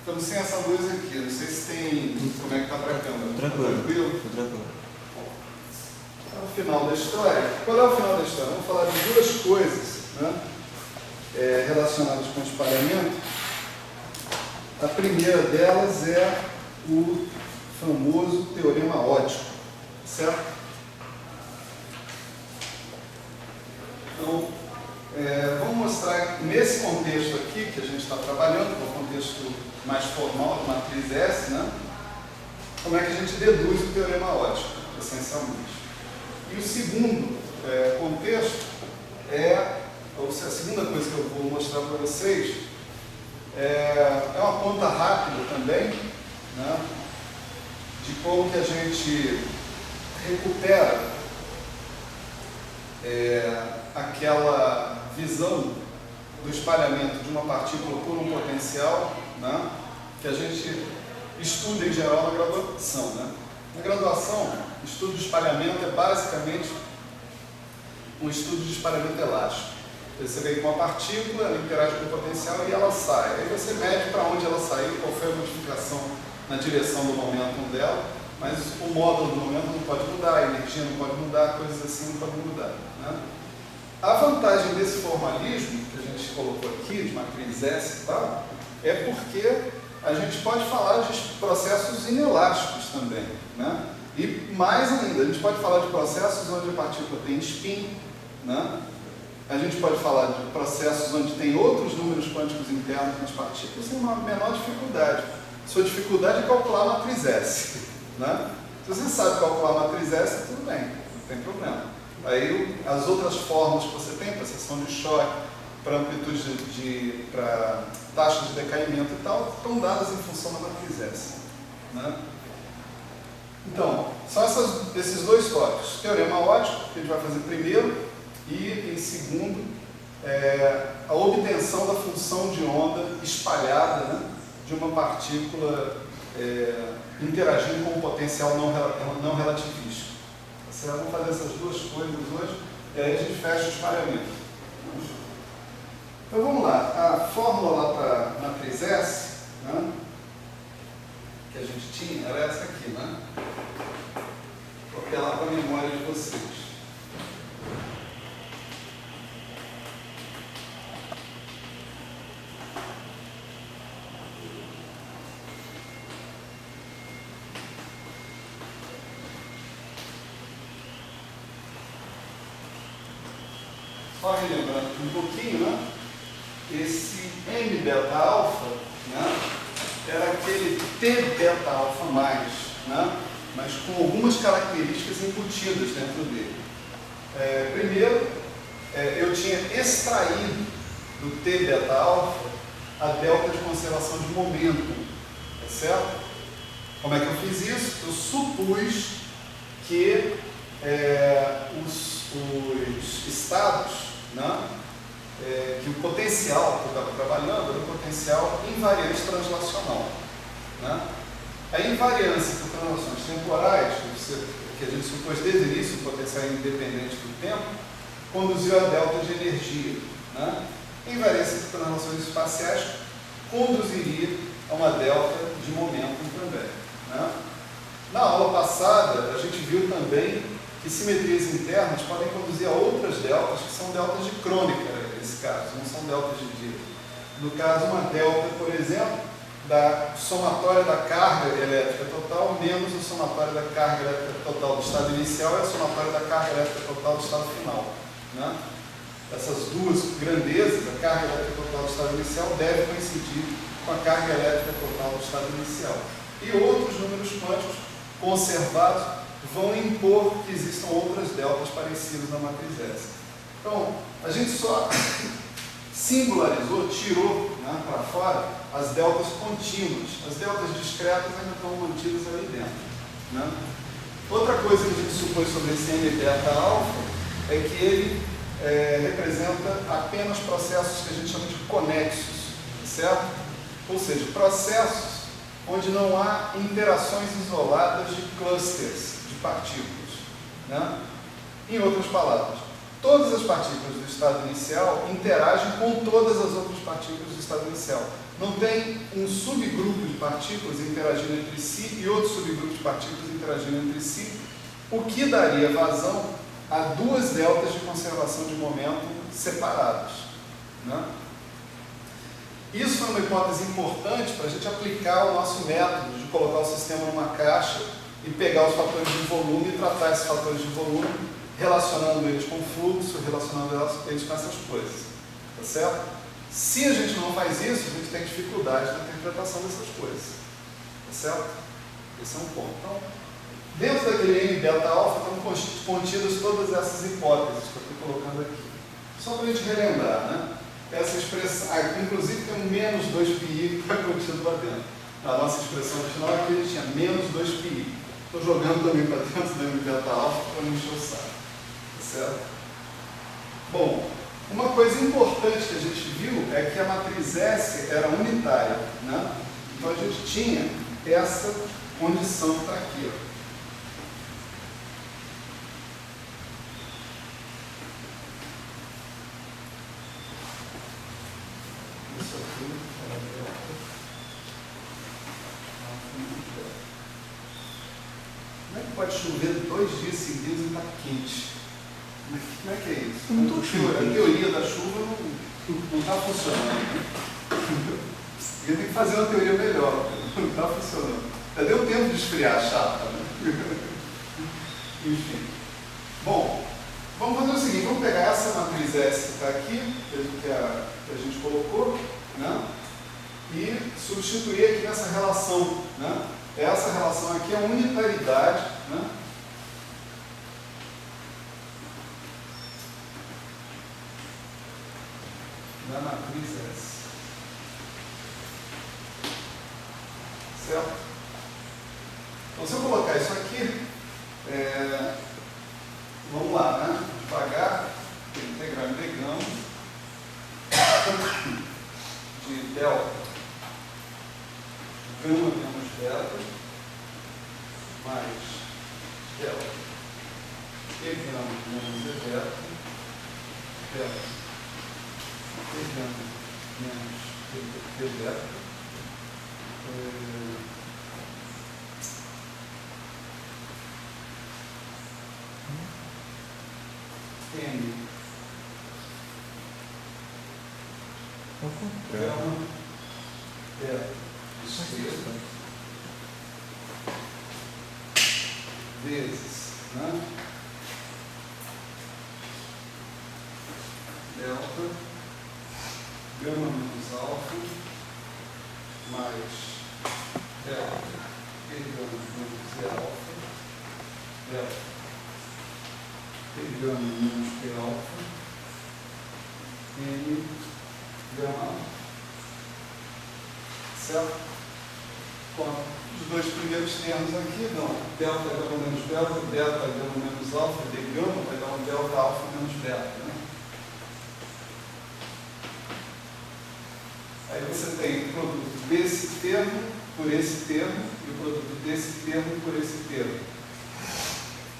Estamos sem essa luz aqui, não sei se tem... Como é que está para a câmera? Tranquilo. Tranquilo? É o final da história. Qual é o final da história? Vamos falar de duas coisas, né, relacionadas com o espalhamento. A primeira delas é o famoso teorema óptico, certo? Então, vamos mostrar nesse contexto aqui que a gente está trabalhando, que é o contexto mais formal da matriz S, né, como é que a gente deduz o teorema óptico, essencialmente. E o segundo contexto ou seja, a segunda coisa que eu vou mostrar para vocês é uma conta rápida também, né, de como que a gente recupera aquela visão do espalhamento de uma partícula por um potencial, né, que a gente estuda em geral na graduação, né? Na graduação, o estudo de espalhamento é basicamente um estudo de espalhamento elástico. Você vê que uma partícula, ela interage com o potencial e ela sai. Aí você mede para onde ela saiu, qual foi a modificação na direção do momento dela, mas o módulo do momento não pode mudar, a energia não pode mudar, coisas assim não podem mudar, né? A vantagem desse formalismo que a gente colocou aqui, de matriz S e tal, é porque a gente pode falar de processos inelásticos também, né? E mais ainda, a gente pode falar de processos onde a partícula tem spin, né? A gente pode falar de processos onde tem outros números quânticos internos nas partículas sem uma menor dificuldade. Sua dificuldade é calcular a matriz S, né? Se você sabe calcular a matriz S, tudo bem, não tem problema. Aí as outras formas que você tem, para seção de choque, para amplitude para taxa de decaimento e tal, estão dadas em função da matriz S, né? Então, são esses dois tópicos. Teorema óptico, que a gente vai fazer primeiro, e em segundo, a obtenção da função de onda espalhada, né, de uma partícula interagindo com um potencial não relativístico. Vamos fazer essas duas coisas hoje, e aí a gente fecha o espalhamento. Então vamos lá, a fórmula lá para a matriz S, né, que a gente tinha, era essa aqui, né? Vou apelar para a memória de vocês. Só relembrando um pouquinho, né? Esse M beta alfa, né, era aquele T beta alfa mais, né, mas com algumas características embutidas dentro dele. Primeiro, eu tinha extraído do T beta alfa a delta de conservação de momento, tá certo? Como é que eu fiz isso? Eu supus que os estados, né, que o potencial que eu estava trabalhando era um potencial invariante translacional, né? A invariância por translações temporais, que a gente supôs desde o início, um potencial independente do tempo, conduziu a delta de energia, né? A invariância por translações espaciais conduziria a uma delta de momento também, né? Na aula passada, a gente viu também que simetrias internas podem conduzir a outras deltas, que são deltas de crônica, nesse caso, não são deltas de dia. No caso, uma delta, por exemplo, da somatória da carga elétrica total menos a somatória da carga elétrica total do estado inicial e a somatória da carga elétrica total do estado final, né? Essas duas grandezas, a carga elétrica total do estado inicial, deve coincidir com a carga elétrica total do estado inicial. E outros números quânticos conservados vão impor que existam outras deltas parecidas na matriz S. Então, a gente só singularizou, tirou, né, para fora as deltas contínuas. As deltas discretas ainda estão mantidas ali dentro, né? Outra coisa que a gente supôs sobre esse M beta alfa é que ele representa apenas processos que a gente chama de conexos, certo? Ou seja, processos onde não há interações isoladas de clusters, de partículas, né? Em outras palavras, todas as partículas do estado inicial interagem com todas as outras partículas do estado inicial. Não tem um subgrupo de partículas interagindo entre si e outro subgrupo de partículas interagindo entre si, o que daria vazão a duas deltas de conservação de momento separadas, né? Isso é uma hipótese importante para a gente aplicar o nosso método de colocar o sistema numa caixa e pegar os fatores de volume e tratar esses fatores de volume, relacionando eles com fluxo, relacionando eles com essas coisas, tá certo? Se a gente não faz isso, a gente tem dificuldade na interpretação dessas coisas, tá certo? Esse é um ponto. Então, dentro daquele M delta alfa estão contidas todas essas hipóteses que eu estou colocando aqui. Só para a gente relembrar, né? Essa expressão, inclusive tem um menos 2πi que está contido lá dentro. A nossa expressão original aqui a gente tinha menos 2πi. Estou jogando também para dentro do M delta alfa para não encher o saco. Tá certo? Bom, uma coisa importante que a gente viu é que a matriz S era unitária, né? Então a gente tinha essa condição que está aqui, ó. Isso aqui era delta. Como é que pode chover 2 dias seguidos e está quente? Como é que é isso? A teoria da chuva não está funcionando. Eu tenho que fazer uma teoria melhor, não está funcionando. Já deu tempo de esfriar a chapa, né? Enfim. Bom, vamos fazer o seguinte, vamos pegar essa matriz S que está aqui, que a gente colocou, né? E substituir aqui nessa relação, né? Essa relação aqui é a unitaridade, né? Da matriz S. Certo? Então, se eu colocar isso aqui, vamos lá, né? Devagar, integral de delta, gama menos delta, mais delta, e gama menos e delta, e gama menos e delta, N gama delta esquerda vezes, né? Delta gama menos alfa mais delta e gama menos e alfa, delta e gama menos e alfa, N gama alfa. Certo? Com os dois primeiros termos aqui, não. Delta gama menos delta, delta gama menos alfa, de gama vai dar um delta alfa menos delta, né? Aí você tem o produto desse termo por esse termo e o produto desse termo por esse termo.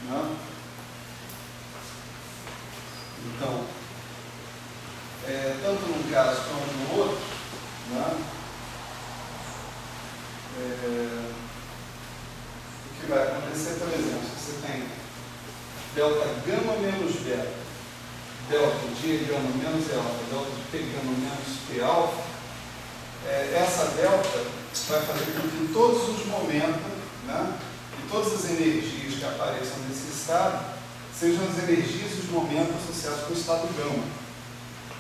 Né? Então, tanto num caso quanto no outro, né? O que vai acontecer, por exemplo, se você tem delta gama menos beta, delta de gama menos e alfa, delta de P gama menos P alfa, essa delta vai fazer com que em todos os momentos, né, e todas as energias que apareçam nesse estado sejam as energias e os momentos associados com o estado gama.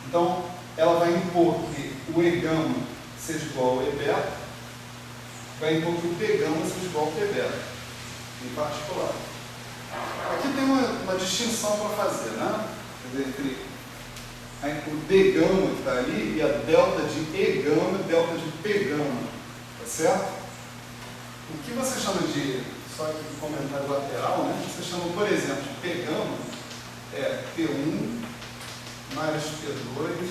Então, ela vai impor que o E gama seja igual ao E beta, vai impor que o P gama seja igual ao P beta, em particular. Aqui tem uma distinção para fazer, né? Entre o D gama que está ali e a delta de E gama e delta de P gama, tá certo? O que você chama de, só aqui no comentário lateral, né? Você chama, por exemplo, de P gama é P1 mais P2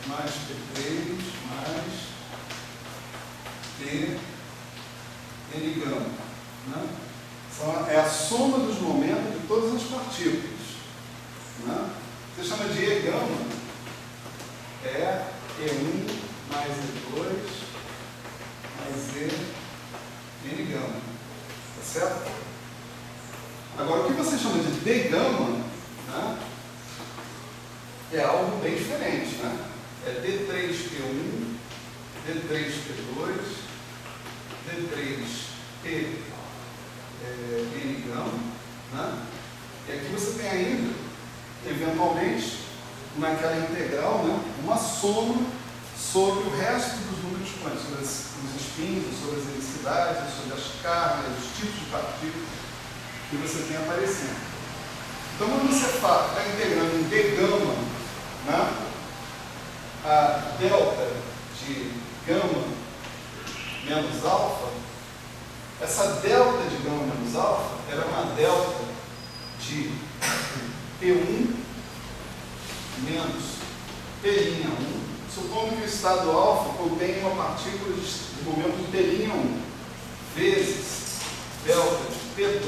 mais P3 mais P N gama, né? É a soma dos momentos de todas as partículas. né? Você chama de E gama, é E1 mais E2 mais N gama, tá certo? Agora, o que você chama de D gama, né, é algo bem diferente, né? É D3P1, D3P2, D3P N gama, né? E aqui você tem ainda, eventualmente, naquela integral, né, uma soma sobre o resto dos números quânticos, sobre os espinhos, sobre as helicidades, sobre as cargas, os tipos de partículas que você tem aparecendo. Então, quando você está integrando em D gama, né, a delta de gama menos alfa, essa delta de gama menos alfa era uma delta de P1 menos P'1. Supondo que o estado alfa contém uma partícula de momento P'1 vezes delta de P2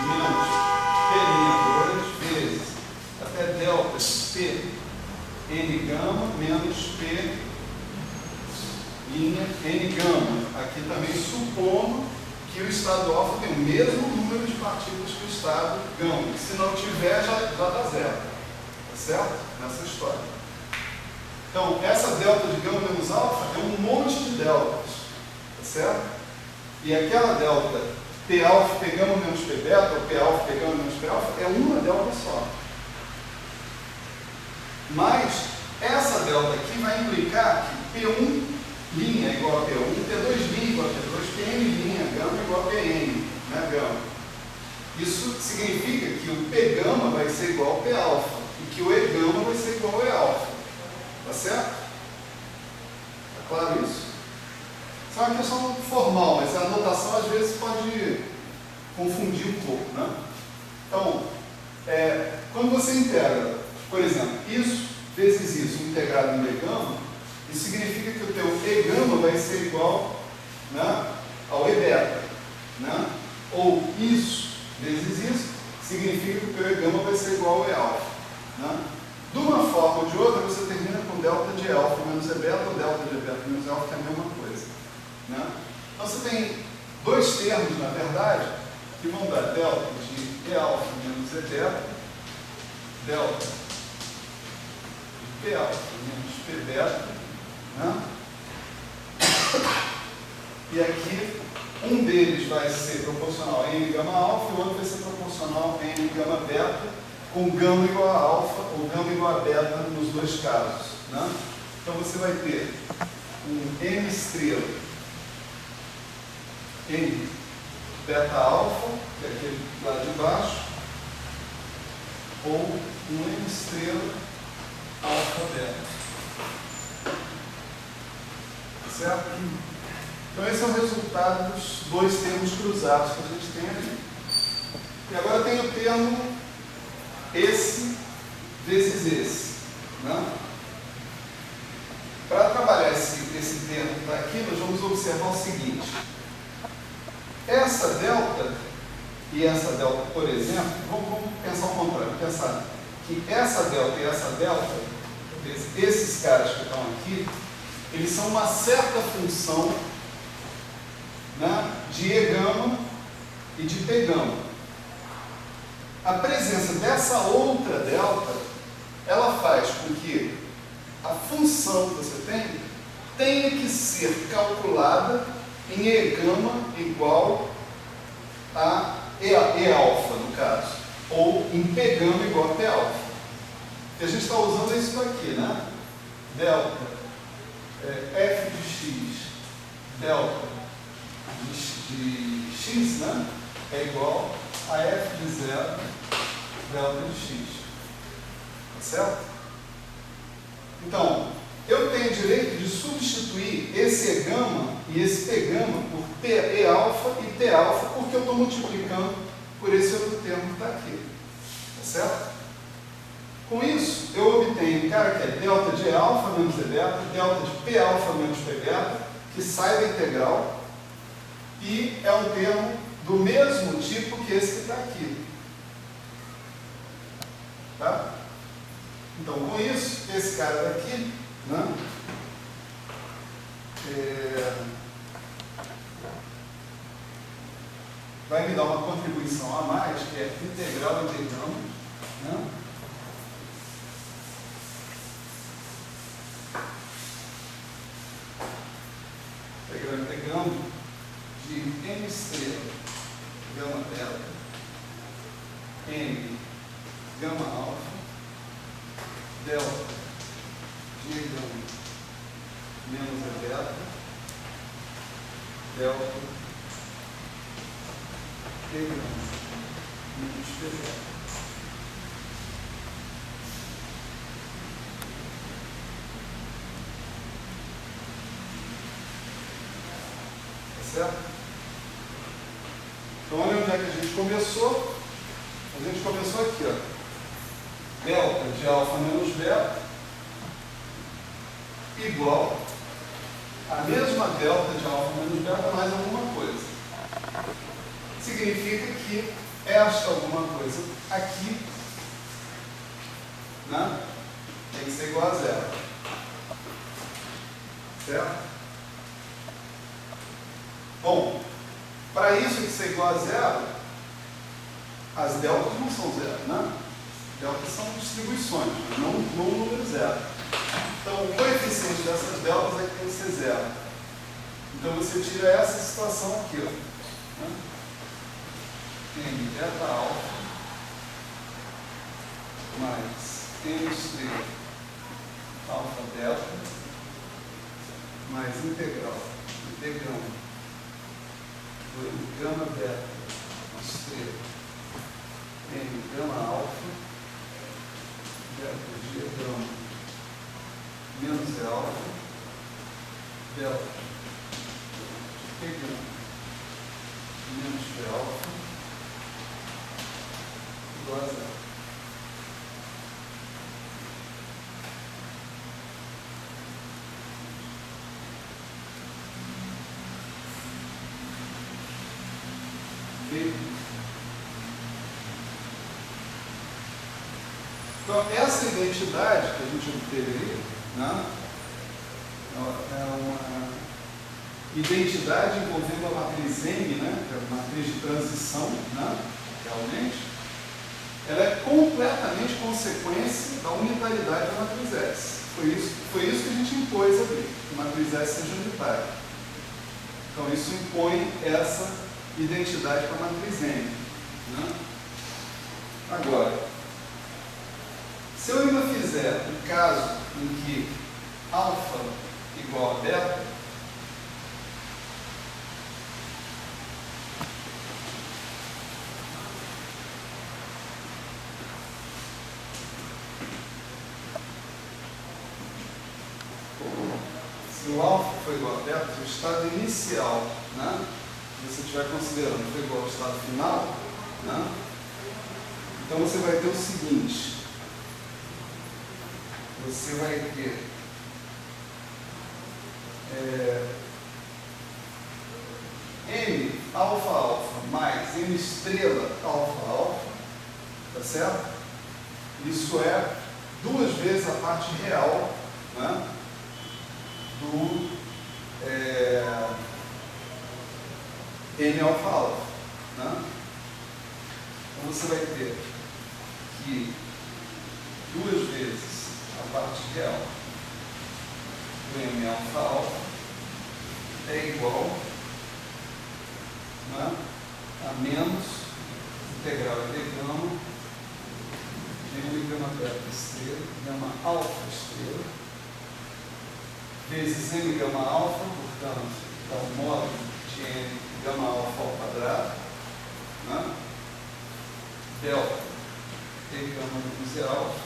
menos P'2 vezes até delta de P n gama menos P' n gama. Aqui também supondo que o estado alfa tem o mesmo número de partículas que o estado gama. Se não tiver, já dá zero. Tá certo? Nessa história. Então, essa delta de gama menos alfa é um monte de deltas. Tá certo? E aquela delta P alfa, P gama menos P beta, ou P alfa, P gama menos P alfa, é uma delta só. Mas, essa delta aqui vai implicar que P1' é igual a P1, P2' igual a P2, Pn' gama igual a Pn, né, gama. Isso significa que o P gama vai ser igual ao P alfa e que o E gama vai ser igual ao E alfa. Tá certo? Tá claro isso? Isso é uma questão formal, mas a anotação às vezes pode confundir um pouco, né? Então, quando você integra, por exemplo, isso vezes isso integrado em E gama, isso significa que o teu E gama vai ser igual, né, ao E beta, né? Ou isso vezes isso significa que o teu E gama vai ser igual ao E alfa, né? De uma forma ou de outra, você termina com delta de alfa menos E beta, ou delta de E beta menos E alfa, que é a mesma coisa, né? Então você tem dois termos, na verdade, que vão dar delta de E alfa menos E beta, delta de P alfa menos P beta, né? E aqui, um deles vai ser proporcional a N gama alfa e o outro vai ser proporcional a N gama beta, com gama igual a alfa ou gama igual a beta nos dois casos, né? Então você vai ter um M estrela N beta alfa, que é aquele lá de baixo, ou um M estrela alfa beta. Certo? Então esse é o resultado dos dois termos cruzados que a gente tem ali. E agora tem o termo esse vezes esse, né? Para trabalhar esse termo que está aqui, nós vamos observar o seguinte. Essa delta e essa delta, por exemplo, vamos pensar o contrário, pensar que essa delta e essa delta, esses caras que estão aqui, eles são uma certa função, né, de E gama e de P gama. A presença dessa outra delta, ela faz com que a função que você tem tenha que ser calculada em E gama igual a E alfa, no caso, ou em P gama igual a P alfa. O que a gente está usando é isso aqui, né? Delta f de x, delta de x, né, é igual a f de 0 delta de x. Tá certo? Então, eu tenho direito de substituir esse E gama e esse P gama por E alfa e T alfa, porque eu estou multiplicando por esse outro termo que está aqui. Tá certo? Com isso, eu obtenho um cara que é delta de E alfa menos E beta, delta de P alfa menos P beta, que sai da integral, e é um termo do mesmo tipo que esse que está aqui. Tá? Então, com isso, esse cara daqui, né, vai me dar uma contribuição a mais, que é integral integrando, né, integrando de m estrela gama delta m gama alfa delta de gama menos a delta delta t gama menos p delta. Certo? Então, olha onde é que a gente começou. A gente começou aqui, ó. Delta de alfa menos beta igual a mesma delta de alfa menos beta mais alguma coisa. Significa que esta alguma coisa aqui, né, tem que ser igual a zero. Certo? Bom, para isso que ser igual a zero, as deltas não são zero, né? Deltas são distribuições, não um número zero. Então, o coeficiente dessas deltas é que tem que ser zero. Então, você tira essa situação aqui, ó, né? M beta alfa mais M estrela alfa delta mais integral integrando do gama beta estrela m gama alfa delta de gama menos E alfa delta de gama menos P alfa igual a zero. Então, essa identidade que a gente obteve aí, né, é uma identidade envolvendo a matriz M, né, que é a matriz de transição, né, realmente, ela é completamente consequência da unitaridade da matriz S. Foi isso que a gente impôs ali, que a matriz S seja unitária. Então, isso impõe essa identidade para a matriz M. Né? Agora, se eu ainda fizer um caso em que alfa igual a beta, se o alfa for igual a beta, o estado inicial, né, se você estiver considerando foi igual ao estado final, né, então você vai ter o seguinte. Você vai ter M alfa alfa mais M estrela alfa alfa, tá certo? Isso é 2 vezes a parte real, né, do M alfa alfa, né? Então você vai ter que 2 vezes a parte real do M alfa alfa é igual, né, a menos integral integrando de M gama beta estrela, gama alfa estrela, vezes M gama alfa, portanto, é o módulo de M gama alfa ao quadrado, né, delta T gama menos E alfa,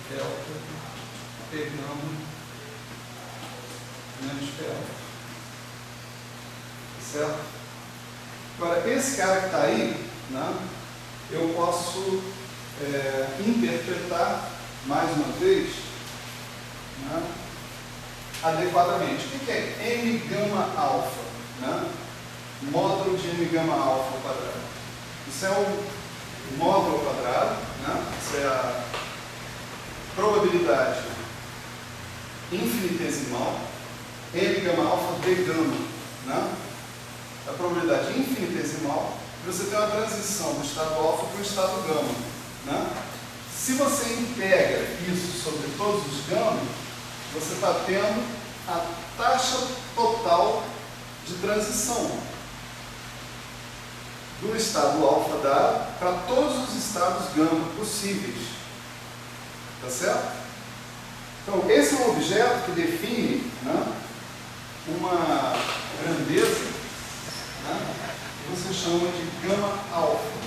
delta P gama menos P alfa. Certo? Agora, esse cara que está aí, né, eu posso interpretar, mais uma vez, né, adequadamente. O que é M gama alfa? Né? Módulo de M gama alfa ao quadrado. Isso é módulo ao quadrado, né? Isso é a probabilidade infinitesimal, M gama alfa D gama, né? A probabilidade infinitesimal de você ter uma transição do estado alfa para o estado gama, né? Se você integra isso sobre todos os gamas, você está tendo a taxa total de transição do estado alfa dado para todos os estados gama possíveis. Tá certo? Então, esse é um objeto que define, né, uma grandeza, né, que você chama de gama alfa.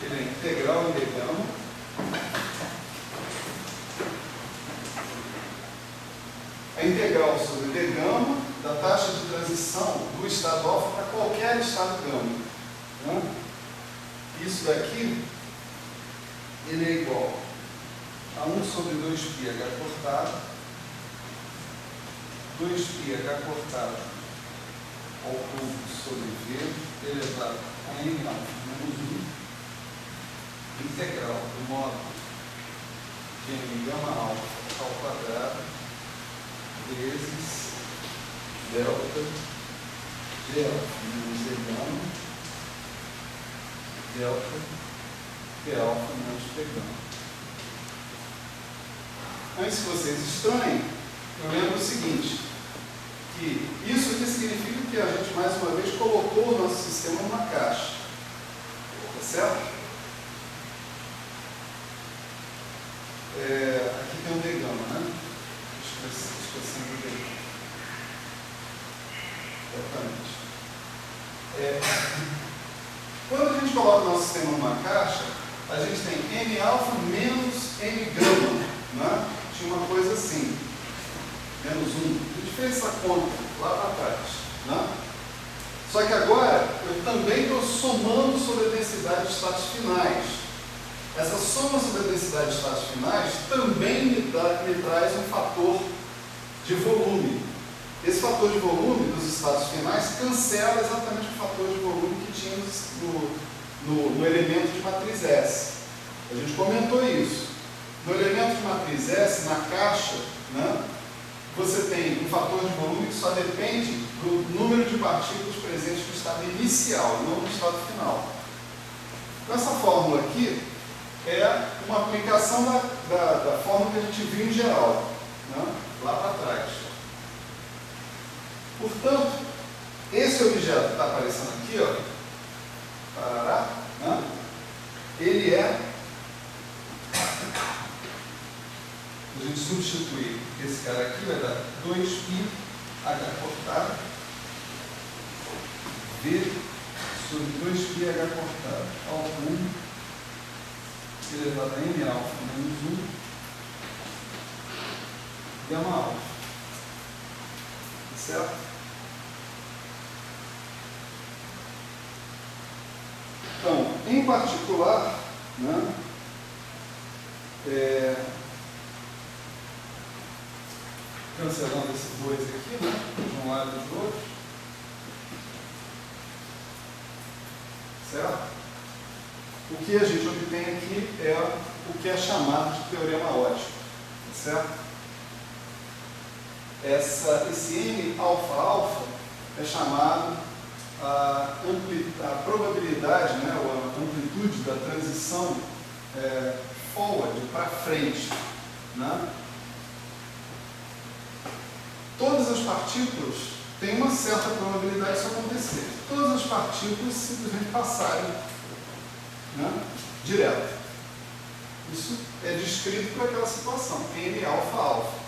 Ele é integral em D gama. A integral sobre D gama da taxa de transição do estado alfa para qualquer estado gama. Né? Isso daqui, ele é igual a 1 sobre 2πh cortado, 2πh cortado ao cubo sobre V elevado a n alfa menos 1, integral do módulo de n gama alfa ao quadrado vezes delta G alfa menos E gama delta P alfa menos P gama. Antes que vocês estranhem, eu lembro o seguinte, que isso aqui significa que a gente mais uma vez colocou o nosso sistema numa caixa. Tá certo? Aqui tem um D gama, né? Expressão do D gama. Exatamente. Quando a gente coloca o nosso sistema numa caixa, a gente tem M alfa menos M gama, né? Tinha uma coisa assim, menos 1. A gente fez essa conta lá para trás, né? Só que agora eu também estou somando sobre a densidade de estados finais. Essa soma sobre a densidade de estados finais também me traz um fator de volume. Esse fator de volume dos estados finais cancela exatamente o fator de volume que tinha no elemento de matriz S. A gente comentou isso. No elemento de matriz S, na caixa, né, você tem um fator de volume que só depende do número de partículas presentes no estado inicial, não no estado final. Então, essa fórmula aqui é uma aplicação da fórmula que a gente viu em geral, né, lá para trás. Portanto, esse objeto que está aparecendo aqui, ó, parará, né, ele é, a gente substituir esse cara aqui, vai dar 2πh cortado V sobre 2πh cortado ao cubo elevado a n alfa menos 1 gama alfa. Certo? Então, em particular, né, cancelando esses dois aqui, né, de um lado e do outro, certo? O que a gente obtém aqui é o que é chamado de teorema óptico, certo? Esse M alfa-alfa é chamado a probabilidade, né, ou a amplitude da transição forward, para frente. Né? Todas as partículas têm uma certa probabilidade disso acontecer. Todas as partículas simplesmente passarem, né, direto. Isso é descrito por aquela situação, M alfa-alfa.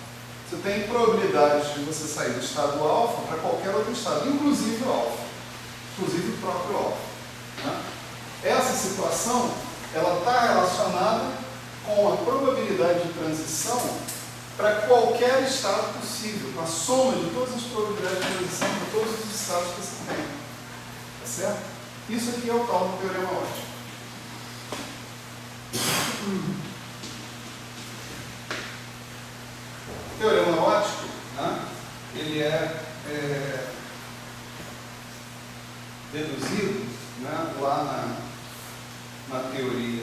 Você tem probabilidade de você sair do estado alfa para qualquer outro estado, inclusive o alfa, inclusive o próprio alfa. Né? Essa situação, ela está relacionada com a probabilidade de transição para qualquer estado possível, com a soma de todas as probabilidades de transição para todos os estados que você tem. Tá certo? Isso aqui é o tal do teorema óptico. O teorema óptico, né, ele é deduzido, né, lá na teoria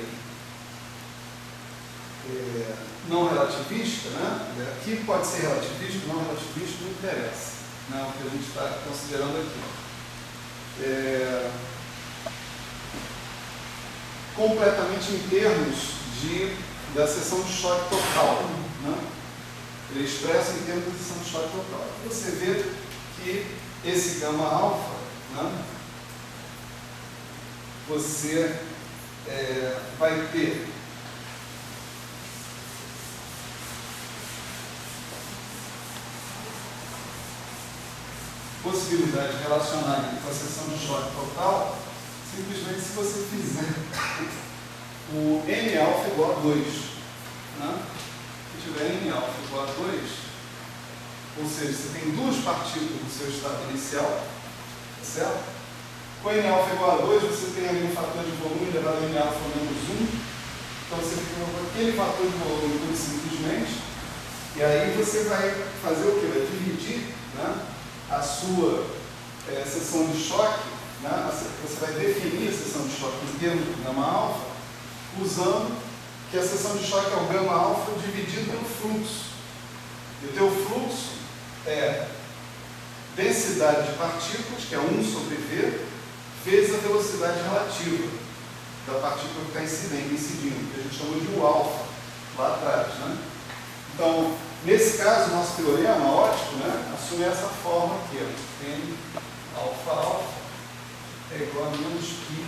não relativista, né? Aqui pode ser relativista, não relativista, não interessa, né? O que a gente está considerando aqui. Completamente em termos da seção de choque total, né? Ele expressa em termos da seção de choque total. Você vê que esse gama alfa, né? Você vai ter possibilidade de relacionar com a seção de choque total, simplesmente se você fizer o N alfa igual a 2, né? Se tiver N alfa igual a 2, ou seja, você tem duas partículas no seu estado inicial, certo? Com N alfa igual a 2, você tem ali um fator de volume elevado a N alfa menos 1, então você fica com aquele fator de volume pura e simplesmente, e aí você vai fazer o que? Vai dividir, né, a sua seção de choque, né? Você vai definir a seção de choque em termos do gama alfa, usando que a seção de choque é o gama alfa dividido pelo fluxo. E o teu fluxo é densidade de partículas, que é 1 sobre V, vezes a velocidade relativa da partícula que está incidindo, que a gente chamou de U alfa, lá atrás, né? Então, nesse caso, nosso teorema óptico, né, assume essa forma aqui, ó. N alfa alfa é igual a menos π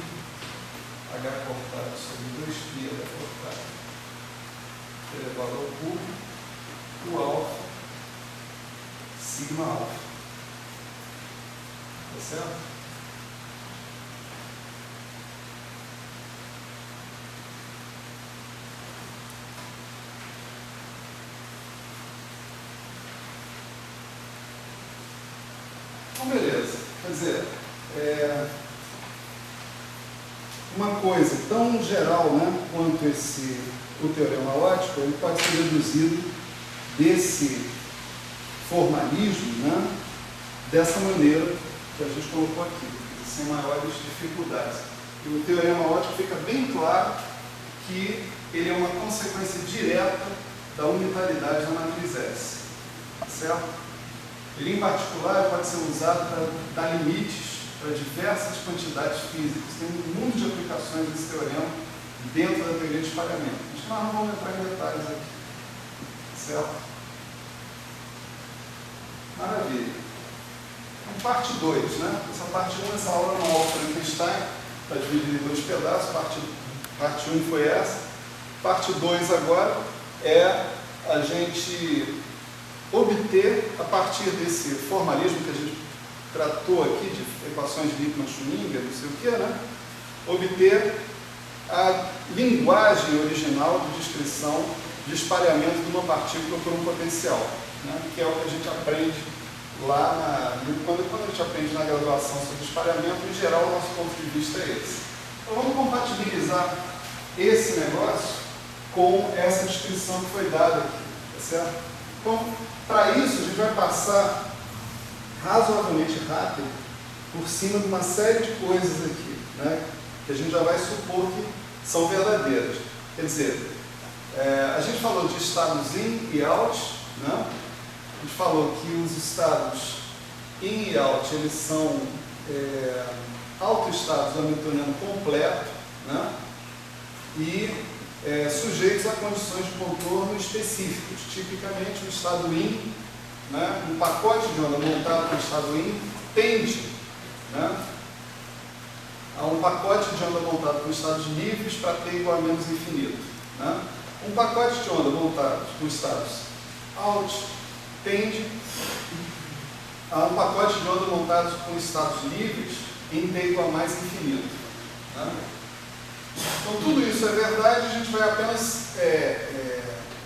H cortado sobre 2π H cortado elevado ao cubo, o alfa, sigma alfa. Tá certo? Então, beleza. Quer dizer, uma coisa tão geral, né, quanto o teorema óptico, ele pode ser deduzido desse formalismo, né, dessa maneira que a gente colocou aqui, sem maiores dificuldades. E o teorema óptico fica bem claro que ele é uma consequência direta da unitalidade da matriz S. Certo? Ele, em particular, pode ser usado para dar limites para diversas quantidades físicas. Tem um mundo de aplicações desse teorema dentro da teoria de espalhamento. Mas nós não vamos entrar em detalhes aqui. Certo? Maravilha. Então, parte 2, né? Essa parte 1, essa aula no Al Frankenstein, está dividida em 2 pedaços. Parte 1 foi essa. Parte 2 agora é a gente obter, a partir desse formalismo que a gente tratou aqui, de equações de Lippmann-Schwinger, não sei o que, né? Obter a linguagem original de descrição de espalhamento de uma partícula por um potencial, né? Que é o que a gente aprende lá quando a gente aprende na graduação sobre espalhamento. Em geral, o nosso ponto de vista é esse. Então vamos compatibilizar esse negócio com essa descrição que foi dada aqui, tá certo? Então, para isso, a gente vai passar razoavelmente rápido por cima de uma série de coisas aqui, né, que a gente já vai supor que são verdadeiras. Quer dizer, a gente falou de estados in e out, né? A gente falou que os estados in e out, eles são autoestados do hamiltoniano completo, né? E sujeitos a condições de contorno específicos. Tipicamente, o estado in, né, um pacote de onda montado com o estado in, tende, né, a um pacote de onda montado com estados livres para t igual a menos infinito. Né? Um pacote de onda montado com estados out tende a um pacote de onda montado com estados livres em t igual a mais infinito. Né? Então, tudo isso é verdade, a gente vai apenas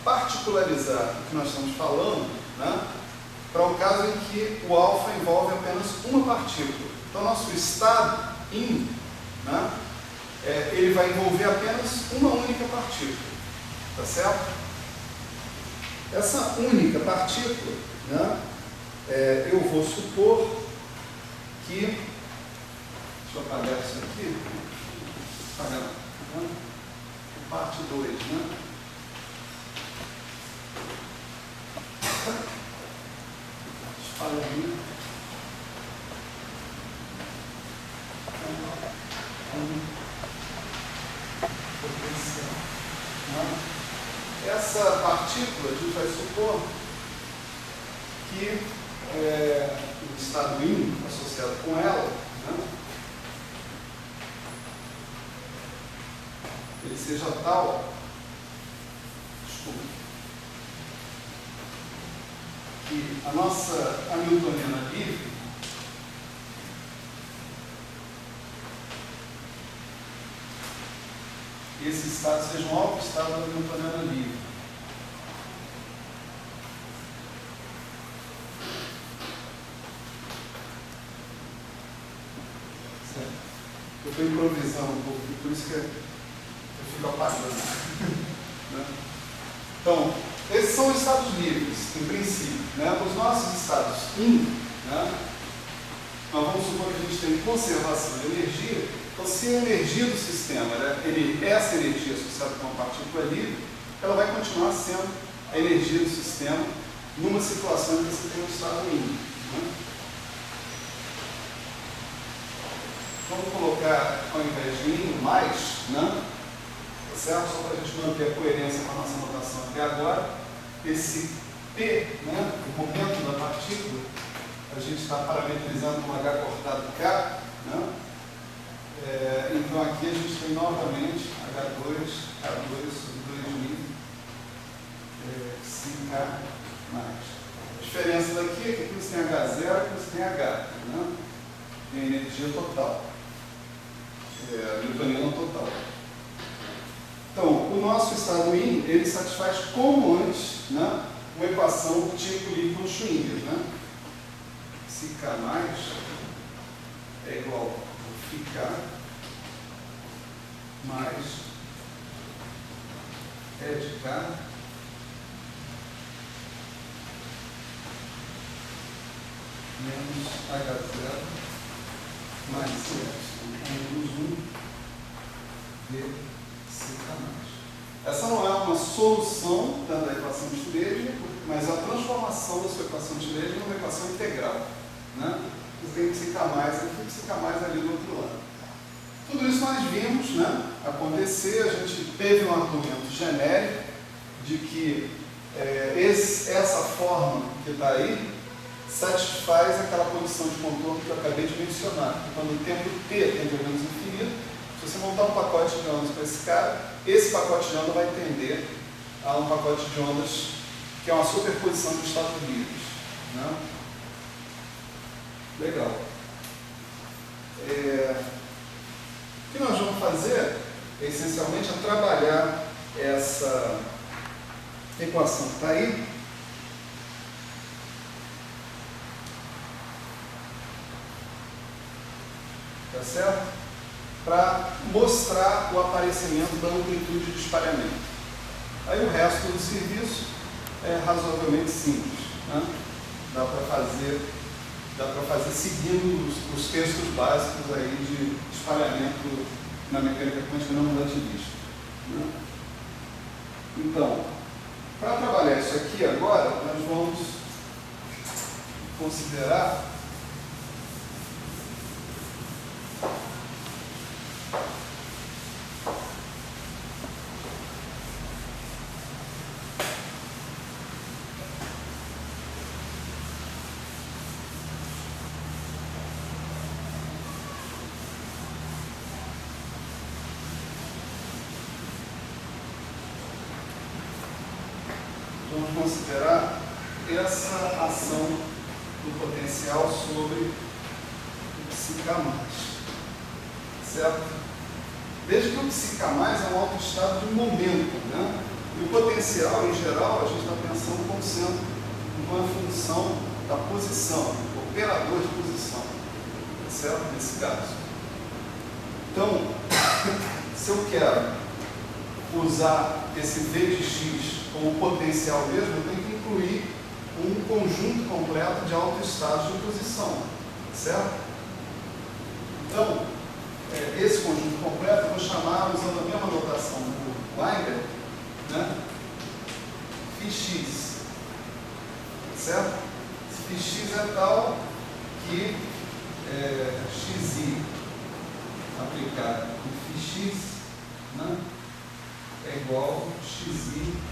particularizar o que nós estamos falando, né, para o caso em que o alfa envolve apenas uma partícula. Então, nosso estado in, né, ele vai envolver apenas uma única partícula, tá certo? Essa única partícula, né, eu vou supor que, deixa eu apagar isso aqui, parte 2, né? espalhamento potencial. Né? Essa partícula, a gente vai supor que o estado IN associado com ela, né, ele seja tal, que a nossa hamiltoniana livre esse estado seja um alto estado da hamiltoniana livre. Certo? Eu estou improvisando um pouco, por isso que eu fico apagando. Né? Então, esses são os estados livres, em princípio. Né? Os nossos estados IN, né? Nós vamos supor que a gente tem conservação de energia. Então, se a energia do sistema, essa energia associada com uma partícula livre, ela vai continuar sendo a energia do sistema numa situação em que você tem um estado IN. Né? Vamos colocar, ao invés de IN, mais, né? Tá certo? Só para a gente manter a coerência com a nossa notação até agora. Esse P, né? O momento da partícula, a gente está parametrizando com H cortado K, né? Então aqui a gente tem novamente H2 sobre 2000 5K mais. A diferença daqui é que aqui você tem H0 e aqui você tem H, né? Tem energia total, newtoniana total. Então, o nosso estado IN, ele satisfaz como antes, né, uma equação do tipo Lipton-Schwinger, né? Se K mais é igual a φK mais E de K menos H0 mais menos 1 de CK mais. Essa não é uma solução da equação de Schrödinger, mas é a transformação da sua equação de Schrödinger numa equação integral. Né? Você tem CK mais aqui e CK mais ali do outro lado. Tudo isso nós vimos, né, acontecer. A gente teve um argumento genérico de que essa forma que está aí satisfaz aquela condição de contorno que eu acabei de mencionar. Quando o tempo t tende a menos infinito, se você montar um pacote de ondas para esse cara, esse pacote de onda vai tender a um pacote de ondas que é uma superposição de estados livres. Né? Legal. O que nós vamos fazer essencialmente é trabalhar essa equação que está aí. Tá certo? Para mostrar o aparecimento da amplitude de espalhamento. Aí o resto do serviço é razoavelmente simples. Né? Dá para fazer seguindo os textos básicos aí de espalhamento na mecânica quântica não relativista. Né? Então, para trabalhar isso aqui agora, nós vamos considerar essa ação do potencial sobre o psiK+. Certo? Veja que o psiK+ é um alto estado de momento, né? E o potencial, em geral, a gente está pensando como sendo uma função da posição, operador de posição. Certo? Nesse caso. Então, se eu quero usar esse V de x como potencial mesmo, eu tenho que incluir um conjunto completo de autoestados de posição, certo? Então, esse conjunto completo eu vou chamar, usando a mesma notação do Weinberg, né? Φx, certo? Φx é tal que xi aplicado em Φx, né, é igual a xi Fx.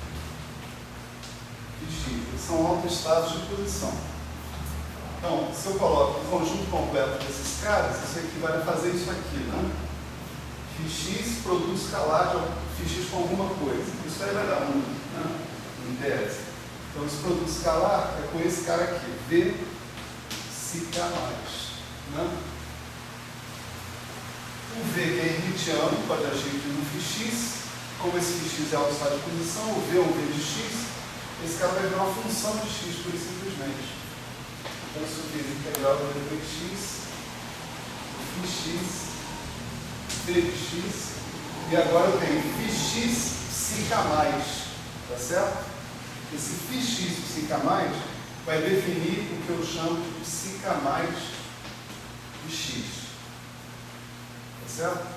Eles são autoestados de posição. Então, se eu coloco o conjunto completo desses caras, isso equivale a fazer isso aqui, né? Φx produz escalar de Fx com alguma coisa. Isso aí vai dar 1, né? Em tese. Então, esse produto escalar é com esse cara aqui, V se K mais, né? O V que é hermitiano pode agir aqui no Fx. Como esse Fx é autoestado de posição, o V é um V de x, esse cara vai virar uma função de x, pura e simplesmente. Então, isso vira integral do dx, Fx, V de x, e agora eu tenho Fx psi K mais, tá certo? Esse Fx psi K mais vai definir o que eu chamo de psi K mais de x, tá certo?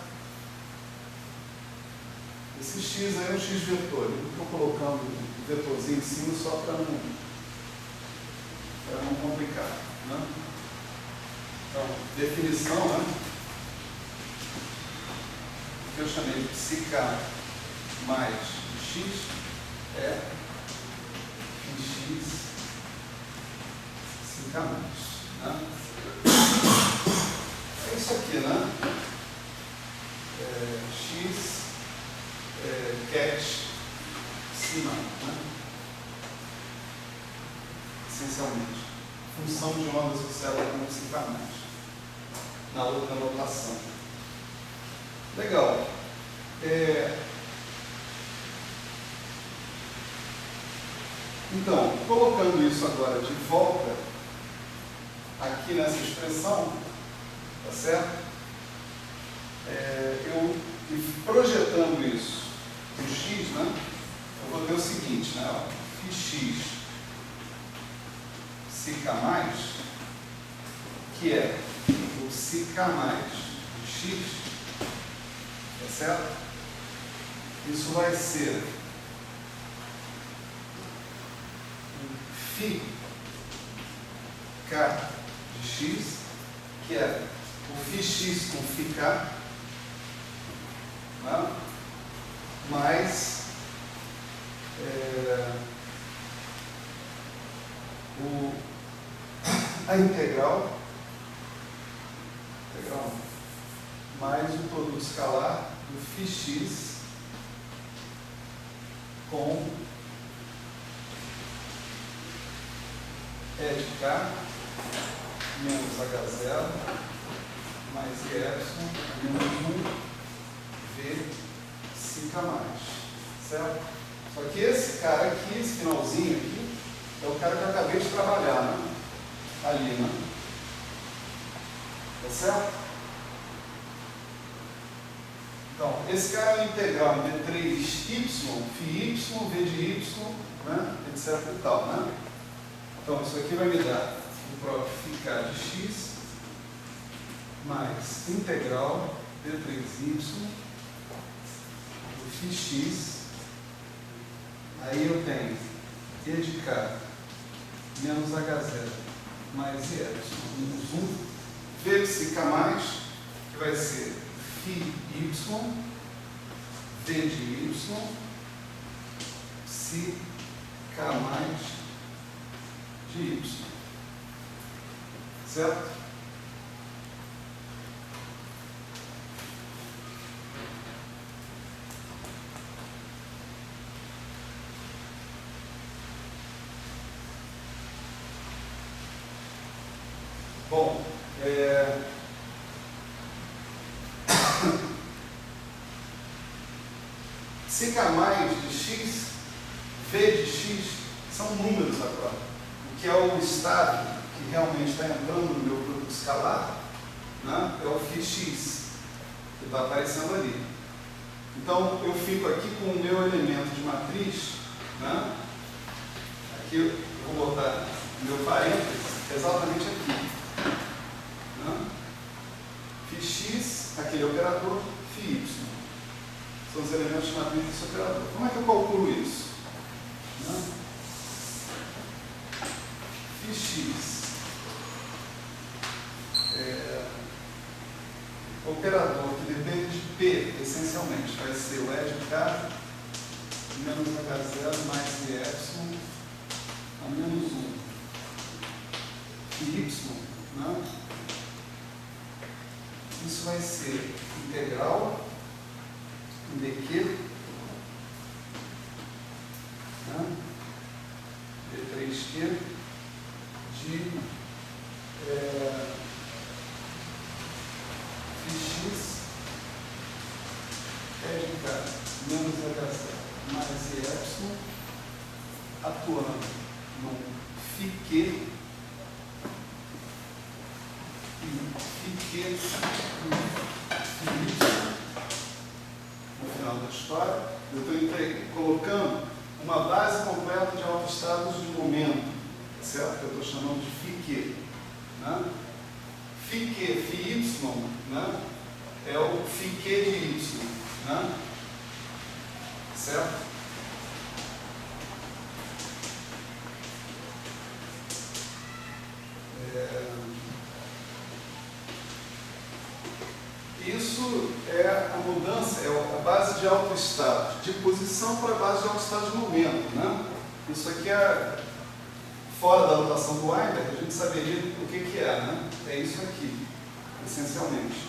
Esse x aí é um x vetor. Eu estou colocando o vetorzinho em cima só para não complicar, né? Então, definição, né? O que eu chamei de psiK mais de x é x psiK mais, né? É isso aqui, né? X cat cima, né? Essencialmente, função de onda associada com psicanálise na outra notação. Legal. Então, colocando isso agora de volta aqui nessa expressão, tá certo? E projetando isso no x, né, eu vou ter o seguinte, né, ó, Fx psi K mais, que é o psi K mais de x, tá certo? Isso vai ser o Φ K de x, que é o Φx com Φk, né? Mais a integral mais o produto escalar do Φx com E de K menos H0 mais E menos 1 V psi K mais, certo? Só que esse cara aqui, esse finalzinho aqui, é o cara que eu acabei de trabalhar, né? Ali, né? Tá certo? Então, esse cara é o integral de 3y, φy, v de y, né? Etc e tal, né? Então, isso aqui vai me dar o próprio φk de x mais integral de 3y do φx. Aí eu tenho e de k menos h0 mais e menos 1, v psi k mais, que vai ser φy, v de y, psi k mais de y. Certo? Bom, psi k mais de x, v de x, são números agora. O que é o estado que realmente está entrando no meu produto escalar, né, é o φx, que está aparecendo ali. Então, eu fico aqui com o meu elemento de matriz, né, aqui eu vou botar meu parênteses exatamente aqui. Φx, aquele operador, φy. São os elementos de matriz desse operador. Como é que eu calculo isso? Φx x. Operador que depende de P, essencialmente, vai ser o E de K menos H0 mais Y a menos 1. E Y, né? Isso vai ser integral em dq, né? d3q de φx E de K menos H0 mais Y atuando no φq e no final da história, eu estou colocando uma base completa de autoestados de momento, certo? Que eu estou chamando de φq, né? φy, né? É o φq de y, né? Certo? Isso é a mudança, é a base de autoestado, de posição para a base de autoestado de momento, né? Isso aqui é fora da notação do Weinberg, a gente saberia o que é, né? É isso aqui, essencialmente.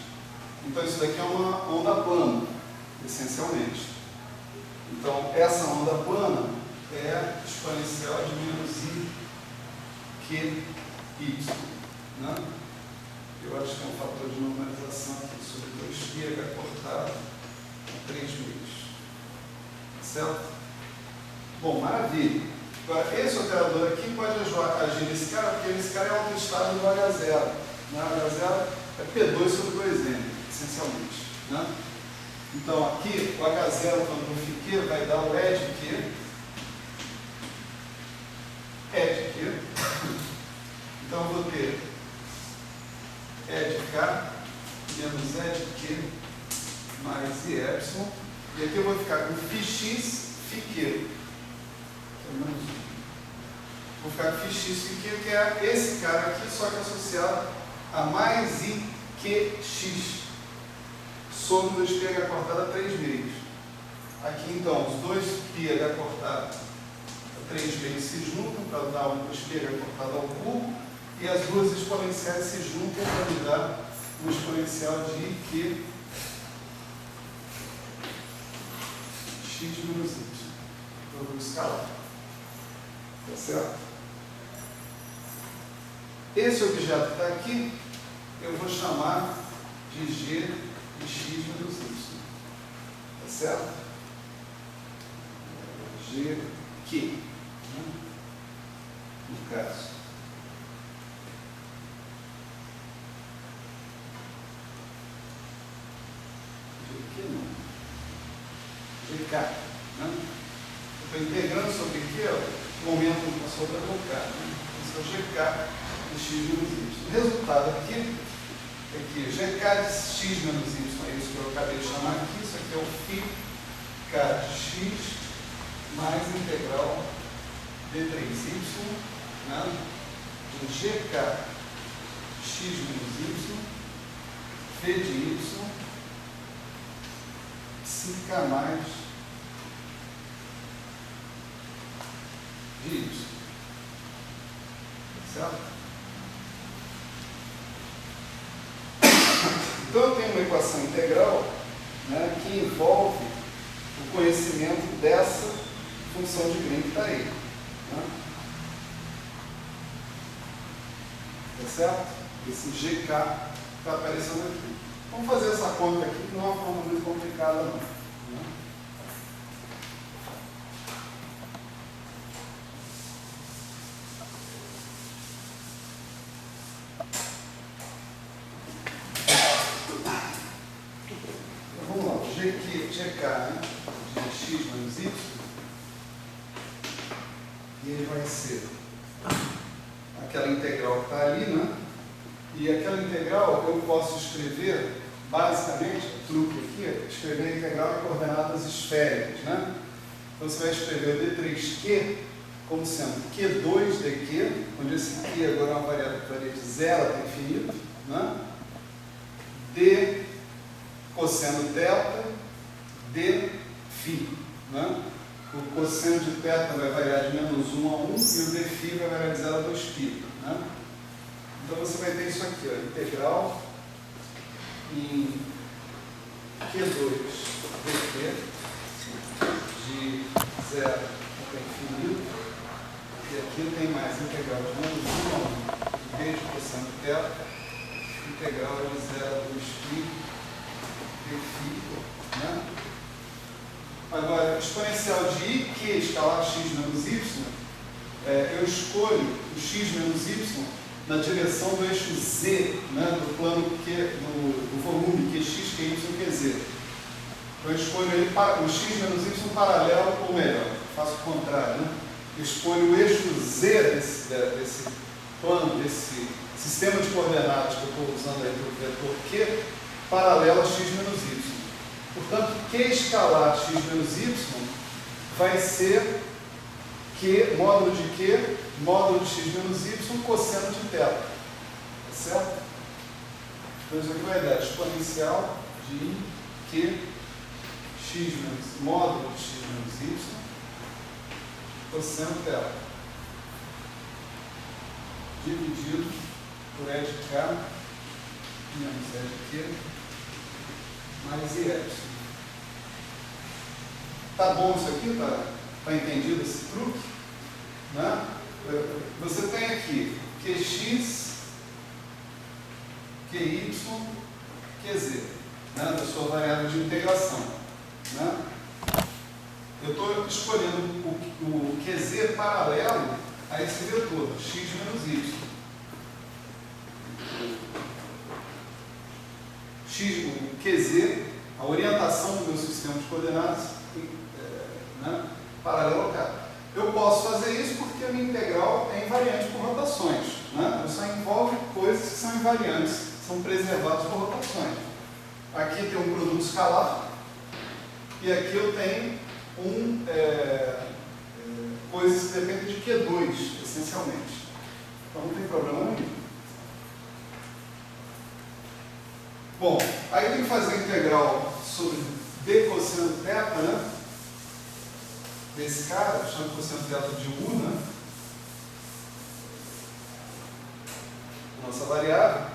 Então isso daqui é uma onda plana, essencialmente. Então essa onda plana é exponencial de menos i q y, né? Eu acho que é um fator de normalização aqui sobre 2π cortado a 3 meios. Certo? Bom, maravilha. Agora, esse operador aqui pode agir nesse cara, porque esse cara é autoestado do H0. Né? H0 é P2 sobre 2n, essencialmente. Né? Então, aqui, o H0 quando no φq vai dar o E de Q. E de Q. Então, eu vou ter E de K menos E de Q mais IY. E aqui eu vou ficar com φx, φq. Vou ficar com φx, φq, que é esse cara aqui, só que associado a mais IQx sobre 2πh cortado a 3 meios. Aqui, então, os 2πh cortado a 3 meios se juntam para dar um 2πh cortado ao cubo. E as duas exponenciais se juntam para me dar um exponencial de IQ x menos y. Eu vou escalar. Tá certo? Esse objeto que está aqui, eu vou chamar de g de x menos y. Tá certo? GQ, né? No caso. GK, né? Eu estou integrando sobre aqui, o momento que passou para colocar, né? Esse é o GK de x menos y. O resultado aqui é que GK de x menos y é isso que eu acabei de chamar aqui, isso aqui é o φk de x mais integral d3y, né? De GK de x menos y, v de y, psiK mais de y. Certo? Então eu tenho uma equação integral, né, que envolve o conhecimento dessa função de Green que está aí. Né? Tá certo? Esse GK está aparecendo aqui. Vamos fazer essa conta aqui, que não é uma forma muito complicada, não. Né? Então, vamos lá, o GK, né, de x menos y, e ele vai ser aquela integral que está ali, né? E aquela integral eu posso escrever, basicamente, o truque aqui é escrever a integral em coordenadas esféricas, né? Então você vai escrever o d3q como sendo Q2 dQ, onde esse Q agora é uma variável que varia de 0 até infinito, né? D cosseno θ, D φ, né? O cosseno de θ vai variar de menos 1 a 1 e o d φ vai variar de 0 a 2π, né? Então você vai ter isso aqui, ó, integral em Q2 dq de 0 até infinito, e aqui eu tenho mais integral de menos 1 a 1 d de cosseno de θ, integral de 0 a 2π dφ, né? Agora, exponencial de i, q escalar x menos y, eu escolho o x menos y na direção do eixo z, né, do plano Q, do volume QX, QY, QZ. Então eu escolho ele para, o x menos y paralelo, ou melhor, faço o contrário, né? Eu escolho o eixo z desse plano, desse sistema de coordenadas que eu estou usando aí para o vetor Q, paralelo a x menos y. Portanto, Q escalar x menos y vai ser Q, módulo de Q, módulo de x menos y, cosseno de θ. Tá certo? Então isso aqui vai dar exponencial de I, Q, x menos, módulo de x menos y, cosseno θ. Dividido por E de K, menos E de Q, mais IY. Tá bom isso aqui? Tá entendido esse truque? Né? Você tem aqui QX, QY, QZ, né? Da sua variável de integração. Né? Eu estou escolhendo o QZ paralelo a esse vetor, x menos y. O QZ, a orientação do meu sistema de coordenadas, né, paralelo ao K. Eu posso fazer isso porque a minha integral é invariante por rotações. Né? Só envolve coisas que são invariantes, são preservadas por rotações. Aqui tem um produto escalar e aqui eu tenho coisas que dependem de Q2, essencialmente. Então não tem problema nenhum. Bom, aí eu tenho que fazer a integral sobre d cosseno θ, né? Desse cara, chama cosseno θ de U, né? Nossa variável.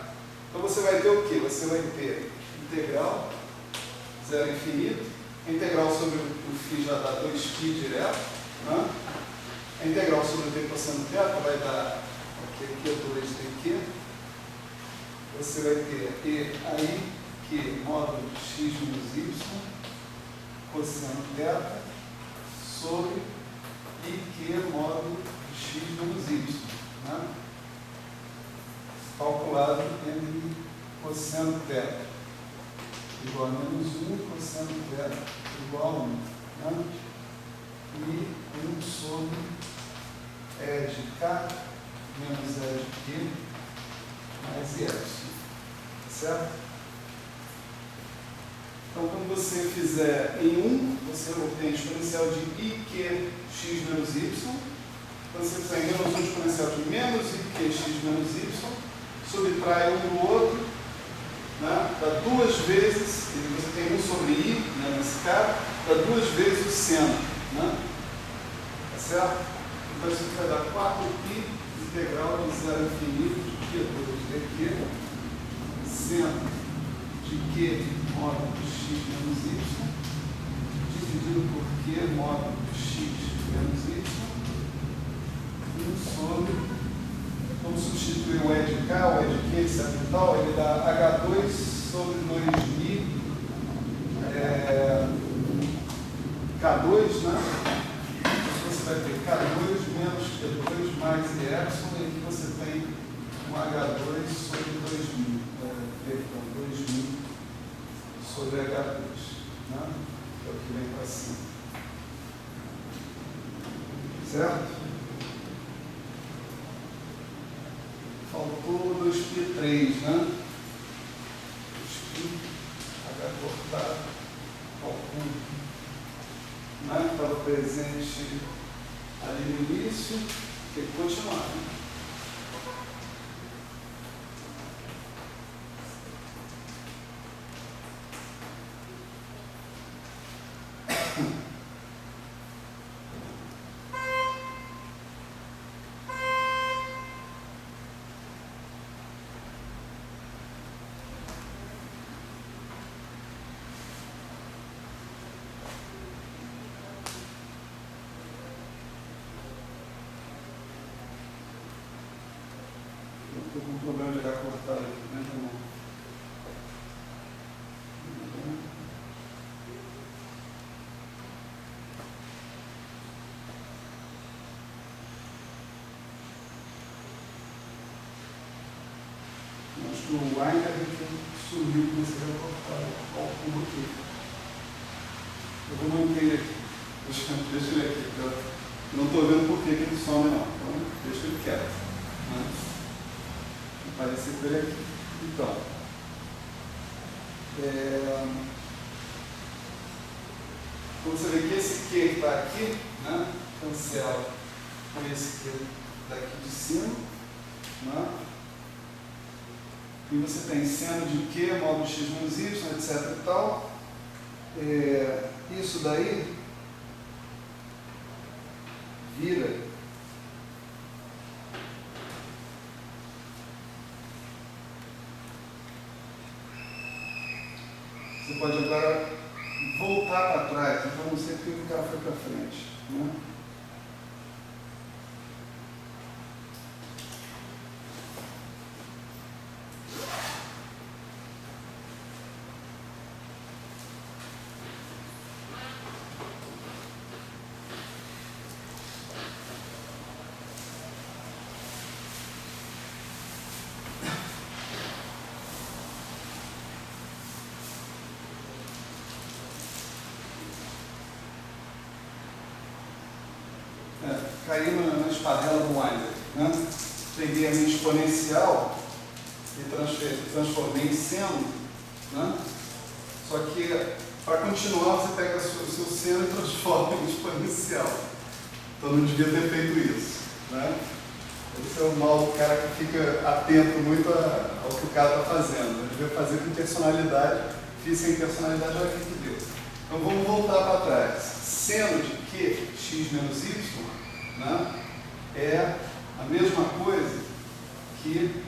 Então você vai ter o quê? Você vai ter integral 0 a infinito, a integral sobre o φ já dá 2π direto, né? A integral sobre o d cosseno θ vai dar aqui Q2 dq. Você vai ter E aí, que módulo de x menos y, cosseno θ, sobre IQ módulo de x menos y. Né? Calculado entre cosseno θ igual a menos 1, cosseno θ igual a 1. Né? E 1 sobre E de K menos E de Q mais Y. Certo? Então, quando você fizer em 1, você obtém exponencial de IQ x menos y. Quando você fizer em menos 1, exponencial de menos IQ x menos y, subtrai um do outro, né? Dá duas vezes, você tem 1 sobre i, né, nesse caso, dá duas vezes o seno. Né? Tá certo? Então, isso aqui vai dar 4π integral de 0 a infinito de Q2 dq, seno de Q módulo de x menos y, dividido por Q módulo de x menos y, 1 sobre, vamos substituir o E de K, o E de Q, etc. e tal, ele dá H2 sobre 2π, K2, né? Você vai ter K2 menos Q2 mais EY, e aqui você tem um H2 sobre 2.000, então 2.000 sobre H2, né? É o que vem para cima. Certo? Faltou 2π3, né? 2π, H cortado, calculo. Né? Estava presente ali no início. início, tem que continuar. Né? Estou com um problema de dar cortado aqui, né? Tá bom. Acho que o Weiner sumiu, comecei a cortar o cubo aqui. Eu vou manter ele aqui. Deixa ele aqui. Eu não estou vendo por que ele some não. Então deixa ele quieto. Né? Aparecer por ele aqui. Então, quando você vê que esse Q que está aqui, né, cancela com esse Q daqui de cima, né, e você tem seno de Q, módulo x menos y, etc. e tal. Isso daí vira você pode agora voltar para trás, então não sei porque o cara foi para frente. Né? Caí na espadela do Weiner. Né? Peguei a minha exponencial e transformei em seno. Né? Só que, para continuar, você pega o seu seno e transforma em exponencial. Então, não devia ter feito isso. Né? Esse é o mal do cara que fica atento muito ao que o cara está fazendo. Ele devia fazer com personalidade. Fiz sem personalidade, olha o que deu. Então, vamos voltar para trás. Seno de Q, x menos y, né, é a mesma coisa que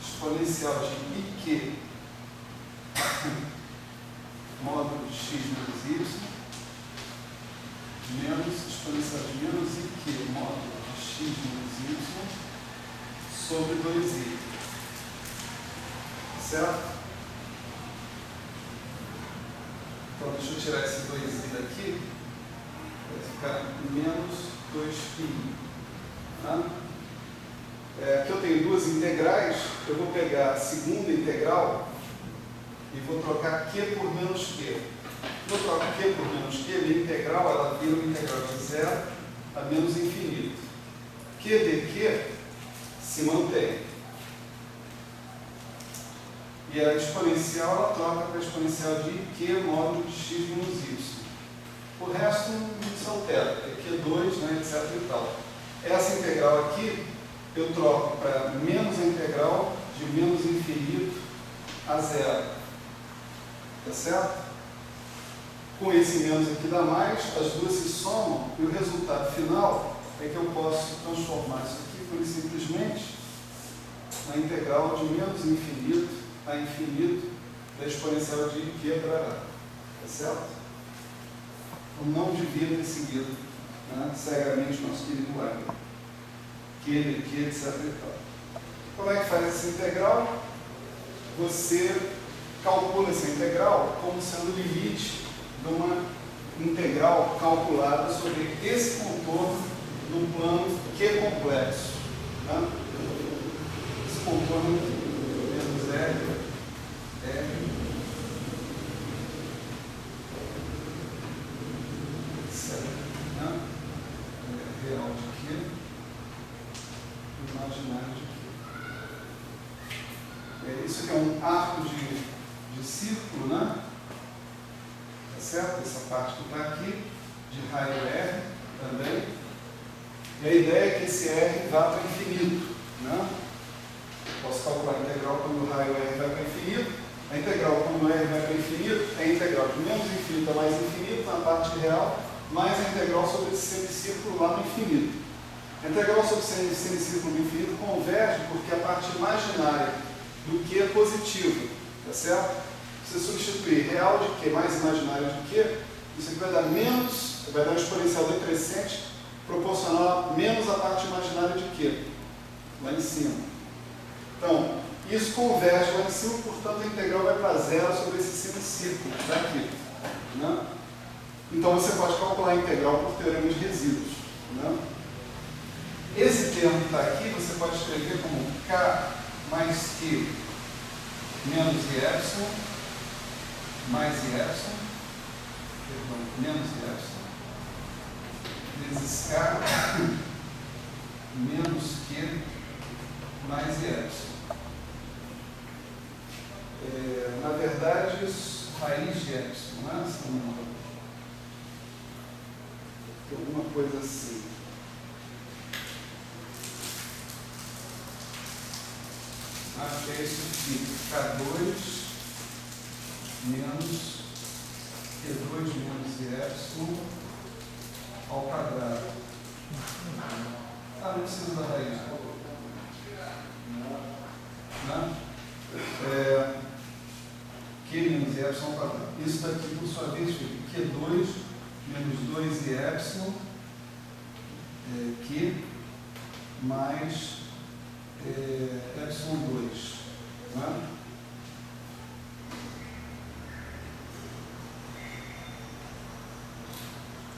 exponencial de IQ módulo de x menos y menos exponencial de menos IQ módulo de x menos y sobre 2i. Certo? Então, deixa eu tirar esse 2i daqui. Vai ficar menos 2π. Tá? Aqui eu tenho duas integrais. Eu vou pegar a segunda integral e vou trocar Q por menos Q. Quando eu troco Q por menos Q, minha integral ela vira uma integral de 0 a menos infinito. Q de Q se mantém. E a exponencial ela troca para a exponencial de Q módulo de x menos y. O resto não se altera, porque aqui é 2, né, etc. e tal. Essa integral aqui eu troco para menos a integral de menos infinito a 0. Tá certo? Com esse menos aqui dá mais, as duas se somam e o resultado final é que eu posso transformar isso aqui por simplesmente na integral de menos infinito a infinito da exponencial de Q para lá. Tá certo? Não devia ter seguido, né, cegamente nosso querido Weiner. Q, etc. e tal. Como é que faz essa integral? Você calcula essa integral como sendo o limite de uma integral calculada sobre esse contorno do plano Q complexo. Né? Esse contorno menos R real de Q, imaginário de Q. Isso aqui é um arco de círculo, né? Tá certo? Essa parte que está aqui, de raio R também. E a ideia é que esse R vá para o infinito. Né? Posso calcular a integral quando o raio R vai para o infinito. A integral quando o R vai para o infinito é a integral de menos infinito a mais infinito na parte real, mais a integral sobre esse semicírculo lá no infinito. A integral sobre esse semicírculo no infinito converge porque a parte imaginária do Q é positiva, tá certo? Se você substituir real de Q mais imaginário de Q, isso aqui vai dar menos, vai dar um exponencial decrescente proporcional a menos a parte imaginária de Q, lá em cima. Então, isso converge lá em cima, portanto a integral vai para zero sobre esse semicírculo daqui. Né? Então você pode calcular a integral por teorema de resíduos. Né? Esse termo que está aqui, você pode escrever como K mais Q menos Y mais Y, perdão, menos Y, vezes K menos Q mais Y. Na verdade, isso, raiz de Y, não é assim, alguma coisa assim. Acho que é isso que fica K2 menos Q2 menos Y ao quadrado. Não precisa da raiz. Q menos Y ao quadrado. Isso daqui, por sua vez, fica Q2 menos 2Y Q mais Y2. Né?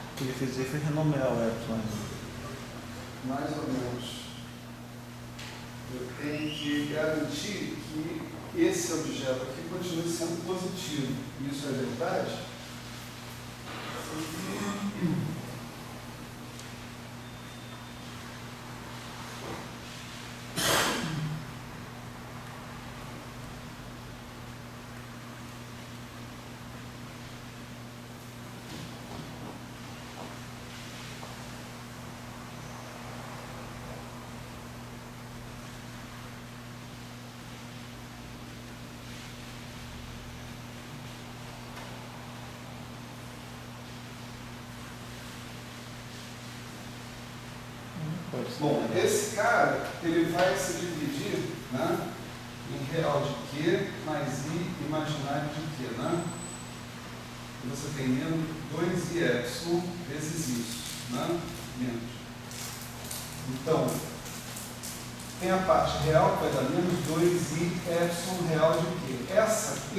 O que ele fez aí foi renomear o Y. Mais ou menos. Eu tenho que garantir que esse objeto aqui continue sendo positivo. Isso é verdade? Bom, esse cara, ele vai se dividir, né, em real de Q mais I imaginário de Q, né? E você tem menos 2y vezes isso, né? Menos. Então, tem a parte real que vai dar menos 2y real de Q.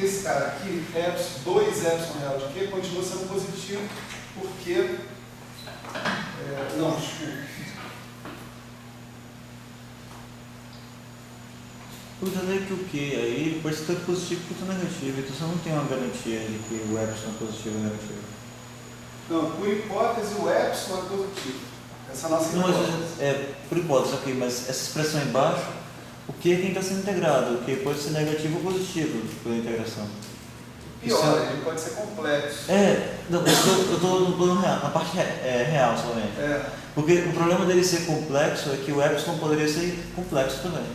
Esse cara aqui, 2y real de Q, continua sendo positivo, porque... não, desculpa. Cuidado que o Q aí pode ser tanto positivo quanto negativo, então você não tem uma garantia de que o epsilon é positivo ou negativo. Não, por hipótese o epsilon é positivo. Essa é a nossa hipótese. Não, por hipótese, ok, mas essa expressão embaixo, o Q é quem está sendo integrado, o Q pode ser negativo ou positivo pela integração. Pior, ele pode ser complexo. Não, eu estou no plano real, na parte real somente. Porque o problema dele ser complexo é que o epsilon poderia ser complexo também.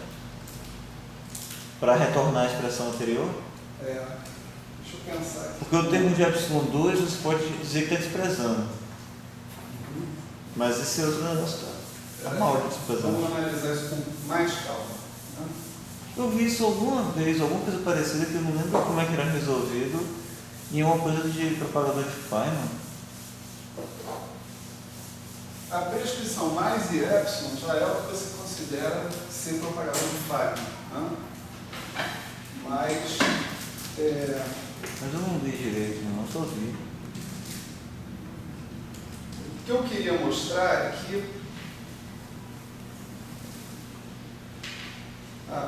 Para retornar a expressão anterior? Deixa eu pensar aqui. Porque o termo de epsilon 2 você pode dizer que está desprezando. Mas esse outro negócio está mal de desprezando. Vamos analisar isso com mais calma. Né? Eu vi isso alguma vez, alguma coisa parecida que eu não lembro como é que era resolvido em uma coisa de propagador de Feynman. A prescrição mais e epsilon já é o que você considera ser propagador de Feynman. Né? Mas eu não vi direito, não, só vi. O que eu queria mostrar é que...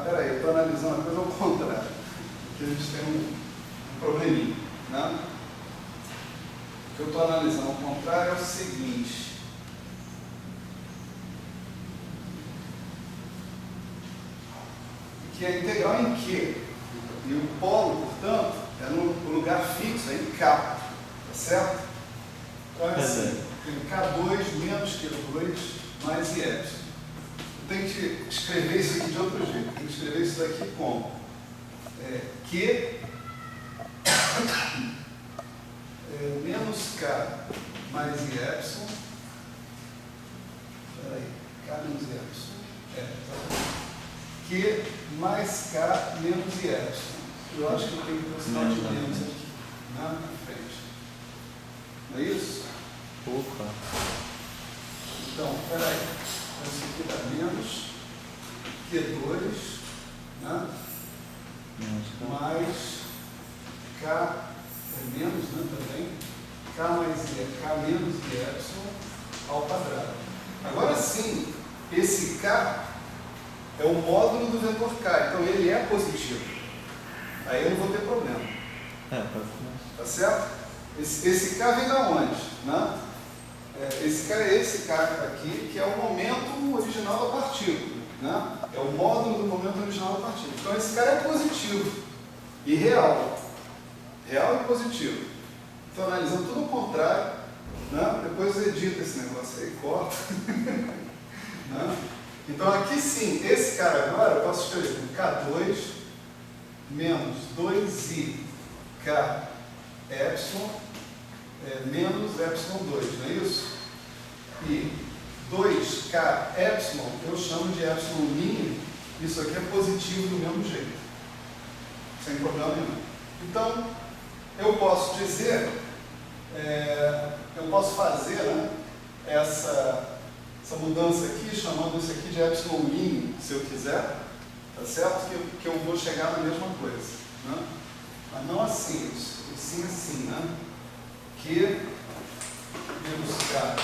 peraí, eu estou analisando a coisa ao contrário. Aqui a gente tem um probleminha. Né? O que eu estou analisando ao contrário é o seguinte. Que a integral em Q. E o polo, portanto, é no lugar fixo, é em K. Tá certo? Então é assim, tem K2 menos Q2 mais I epsilon. Eu tenho que escrever isso aqui de outro jeito. Tenho que escrever isso daqui como Q menos K mais I epsilon. Peraí, K menos I epsilon. Q mais K menos I epsilon. Eu acho que eu tenho que ter um sinal de menos aqui, na frente. Não é isso? Opa. Então, peraí. Isso aqui dá menos Q2, né? Mais K é menos, né, também. K mais I é K menos I epsilon ao quadrado. Agora sim, esse K é o módulo do vetor K, então ele é positivo. Aí eu não vou ter problema. Tá certo? Esse K vem da onde? Né? Esse K é esse K aqui, que é o momento original da partícula. Né? É o módulo do momento original da partícula. Então esse K é positivo e real. Real e positivo. Então analisando tudo ao contrário, né? Depois edita esse negócio aí, corta. Né? Então aqui sim, esse cara agora eu posso escrever como K2 menos 2i K epsilon menos epsilon 2, não é isso? E 2K epsilon eu chamo de epsilon linha, isso aqui é positivo do mesmo jeito, sem problema nenhum. Então, eu posso dizer, eu posso fazer, né, essa mudança aqui, chamando isso aqui de epsilon linha, se eu quiser, tá certo? Que eu vou chegar na mesma coisa, né? Mas não assim, sim assim, né? Q menos K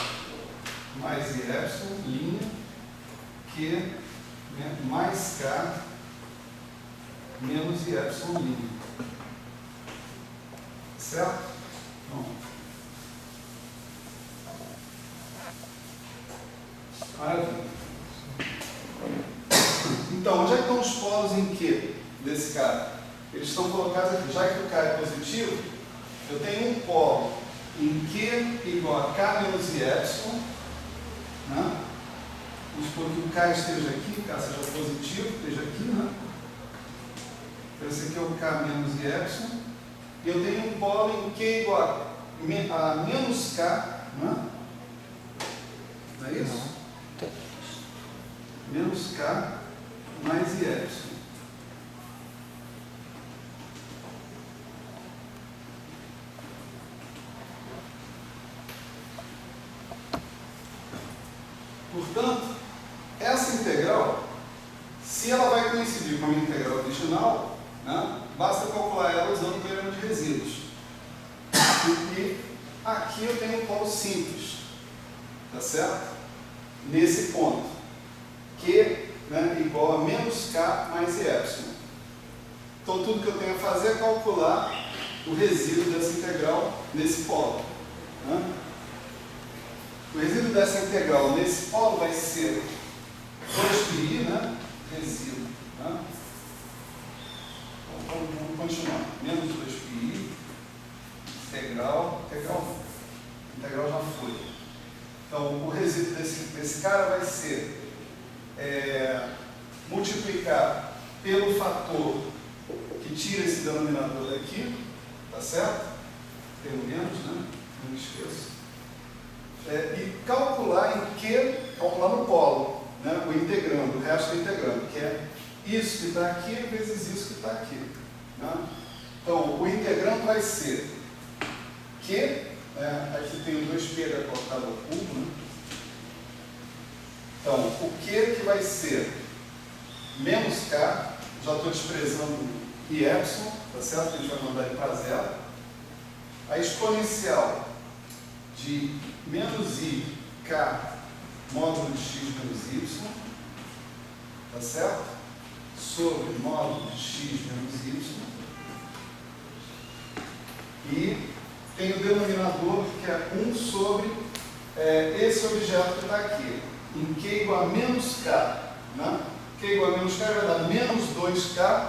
mais I epsilon, linha, Q mais K menos I epsilon, linha. Certo? Bom. Maravilha. Então, onde é que estão os polos em Q desse cara? Eles estão colocados aqui. Já que o K é positivo, eu tenho um polo em Q igual a K menos I epsilon, né? Vamos supor que o K esteja aqui, o K seja positivo, esteja aqui, né? Então esse aqui é o K menos I epsilon, e eu tenho um polo em Q igual a menos K, né? Não é isso? Menos K mais I epsilon. Portanto, essa integral, se ela vai coincidir com a integral original, né, basta calcular ela usando o teorema de resíduos. E aqui eu tenho um polo simples, tá certo? Nesse ponto, Q, né, igual a menos K mais I epsilon. Então, tudo que eu tenho a fazer é calcular o resíduo dessa integral nesse polo. Né? O resíduo dessa integral nesse polo vai ser 2πi, né? Resíduo. Né? Vamos continuar. Menos 2πi, integral já foi. Então, o resíduo desse cara vai ser multiplicar pelo fator que tira esse denominador daqui, tá certo? Pelo menos, né? Não esqueça. E calcular calcular no polo, né, o integrando, o resto do integrando, que é isso que está aqui vezes isso que está aqui. Né? Então, o integrando vai ser Q, aqui tem o 2π cortado ao cubo, né? Então, o Q que vai ser menos K, já estou desprezando I epsilon, tá certo? A gente vai mandar ele para zero. A exponencial de menos I K módulo de x menos y, tá certo? Sobre módulo de x menos y. E tem o denominador que é 1 sobre esse objeto que está aqui, em Q igual a menos K. Né? Q igual a menos K vai dar menos 2K,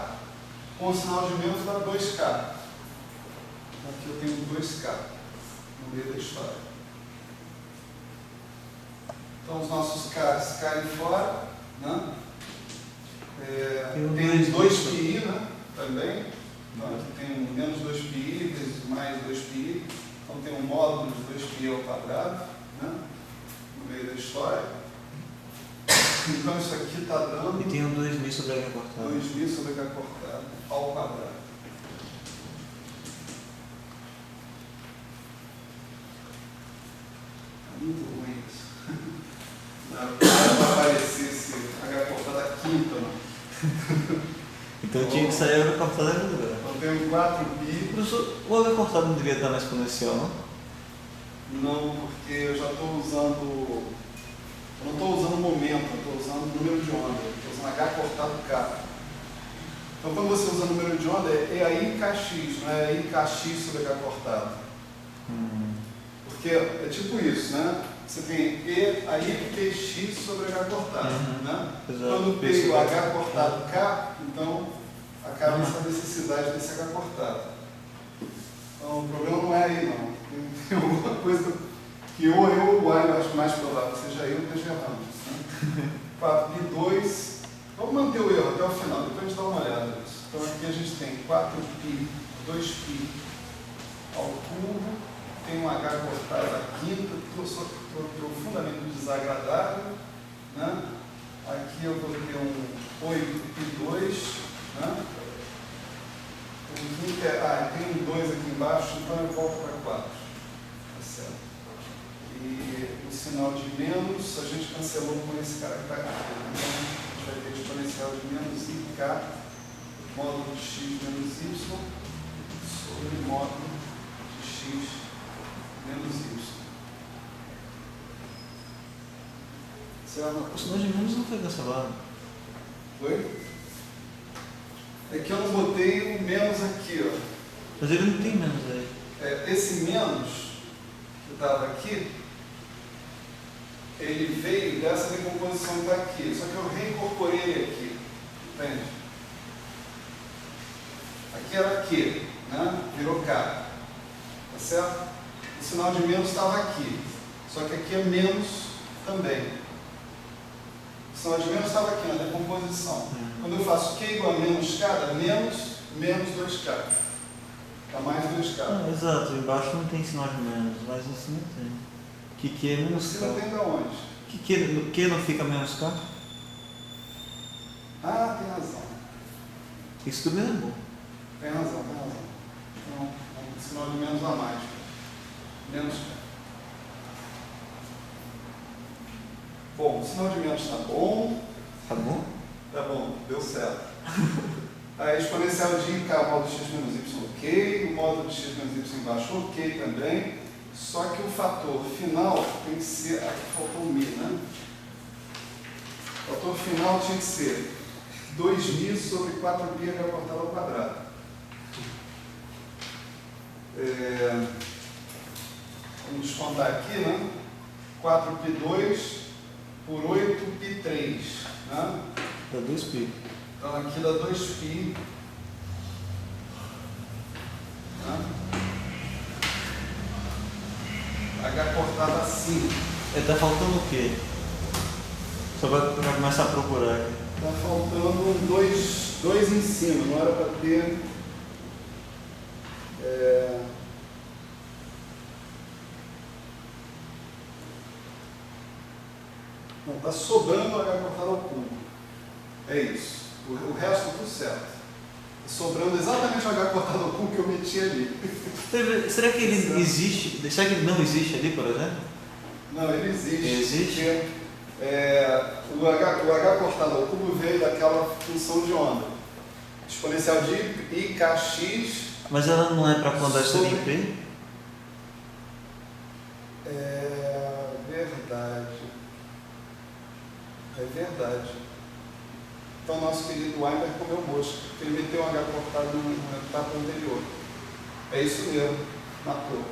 com o sinal de menos dá 2K. Aqui eu tenho 2K no meio da história. Então os nossos Ks caem fora, né? Tem Tem 2πi, né? Também. Então aqui tem um menos 2πi vezes mais 2πi. Então tem um módulo de 2πi ao quadrado, né? No meio da história. Então isso aqui está dando... E tem um 2.000 sobre h cortado. 2.000 sobre h cortado ao quadrado. É muito ruim isso. Não vai aparecer esse h cortado aqui, então. Então tinha que sair h cortado em algum lugar. Então tem um 4π. Professor, o h cortado não deveria estar na exponencial, não? Não, porque eu já estou usando... Eu não estou usando momento, eu estou usando número de onda. Estou usando h cortado k. Então quando você usa número de onda é aí kx, não é aí kx sobre h cortado. Porque é tipo isso, né? Você tem E aí px sobre h cortado, né? Exato. Quando eu pego h cortado k, então acaba essa necessidade desse h cortado. Então o problema não é aí não. Tem alguma coisa que ou eu ou o y eu acho mais provável, seja eu ou esteja errando. Né? 4π2, vamos manter o erro até o final, depois a gente dá uma olhada nisso. Então aqui a gente tem 4π, 2π ao cubo, tem um h cortado aqui, estou profundamente desagradável. Né? Aqui eu vou ter um 8π2, né? Tem um 2 aqui embaixo, então eu volto para 4. Tá certo. E o sinal de menos, a gente cancelou com esse cara que está aqui. Então, a gente vai ter exponencial de menos ik, módulo de x menos y, sobre módulo de x menos y. Certo? O sinal de menos não foi cancelado. Foi? É que eu não botei o menos aqui, ó. Mas ele não tem menos aí. Esse menos que estava aqui, ele veio dessa decomposição que está aqui, só que eu reincorporei ele aqui, entende? Aqui era Q, né? Virou K, tá certo? O sinal de menos estava aqui, só que aqui é menos também. O sinal de menos estava aqui na decomposição. Quando eu faço Q igual a menos K, dá menos 2K. Dá mais 2K. Ah, exato, embaixo não tem sinal de menos, mas em cima tem. Que é menos Você K. não tem de onde? Que não fica menos K? Ah, tem razão. Isso tudo é bom. Tem razão. Não, sinal de menos a mais. Menos K. Bom, o sinal de menos está bom. Tá bom? Tá bom, deu certo. A exponencial de ik, módulo de x menos y, ok. O módulo de x menos y embaixo, ok também. Só que o fator final tem que ser... Aqui faltou o mi, né? O fator final tinha que ser 2.000 sobre 4π h cortado ao quadrado. Vamos descontar aqui, né? 4π2 por 8π3, né? Dá 2π. Então aqui dá 2π. Né? H cortado assim. Está faltando o quê? Só para começar a procurar aqui. Está faltando dois em cima, não era para ter. Não, está sobrando H cortado ao cubo. É isso. O resto tudo certo. Sobrando exatamente o H cortado ao cubo que eu meti ali. Será que ele existe? Será que ele não existe ali, por exemplo? Não, ele existe. Existe? Porque, o H cortado ao cubo veio daquela função de onda. Exponencial de ikx. Mas ela não é para quando essa sobre... em P? É verdade. Então, nosso querido Weinberg comeu mosca, porque ele meteu um H cortado na etapa anterior. É isso mesmo, matou.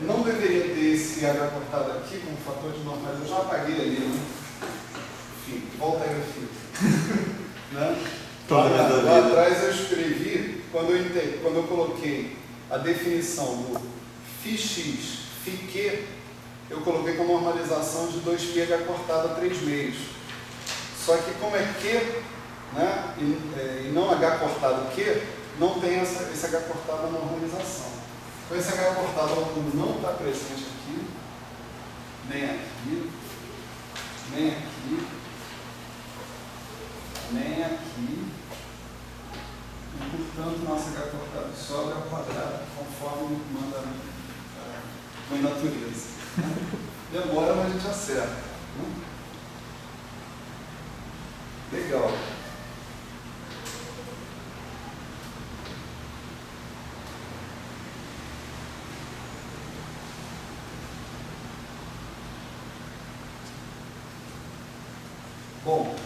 Não deveria ter esse H cortado aqui como fator de normais. Eu já apaguei ali, né? Enfim, volta aí, filho. Né? Lá atrás eu escrevi, quando eu coloquei a definição do φx, φq, eu coloquei com normalização de 2πh cortado a 3 meios. Só que como é Q, né, e não H cortado Q, não tem esse H cortado na normalização. Então esse H cortado não está presente aqui, nem aqui, nem aqui, nem aqui. E, portanto, nosso H cortado sobra ao quadrado, conforme manda a natureza. Demora, mas a gente acerta. Legal. Bom,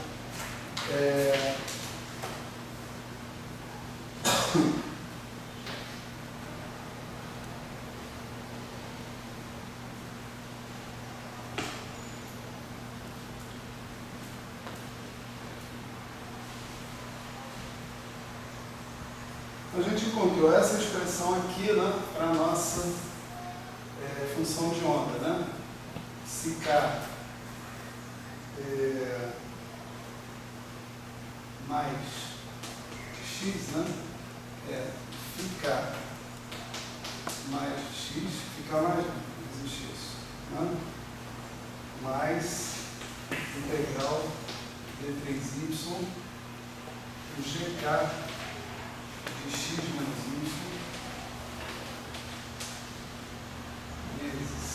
a gente encontrou essa expressão aqui, né, para a nossa função de onda, né? Se K mais x, né? Ficar mais x, ficar mais, não existe isso, né? Mais integral d3y do gk de x menos y vezes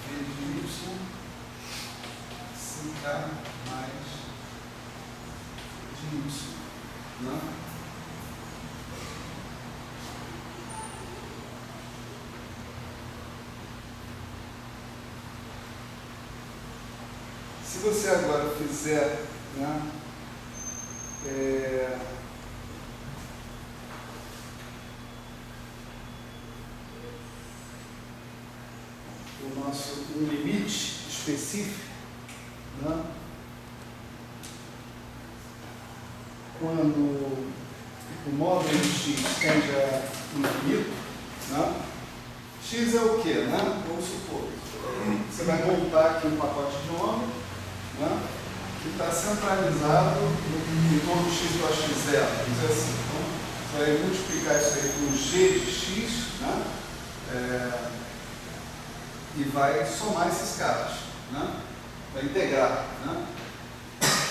v de y sin k mais de y, né? Se você agora fizer, né, o nosso limite específico, né, quando o módulo de x tende a infinito, né, x é o quê? Né? Vamos supor, você vai montar aqui um pacote de onda, né, que está centralizado em torno do x igual a x0. Assim. Então, você vai multiplicar isso aí por g de x, né, e vai somar esses caras, né, vai integrar. Né.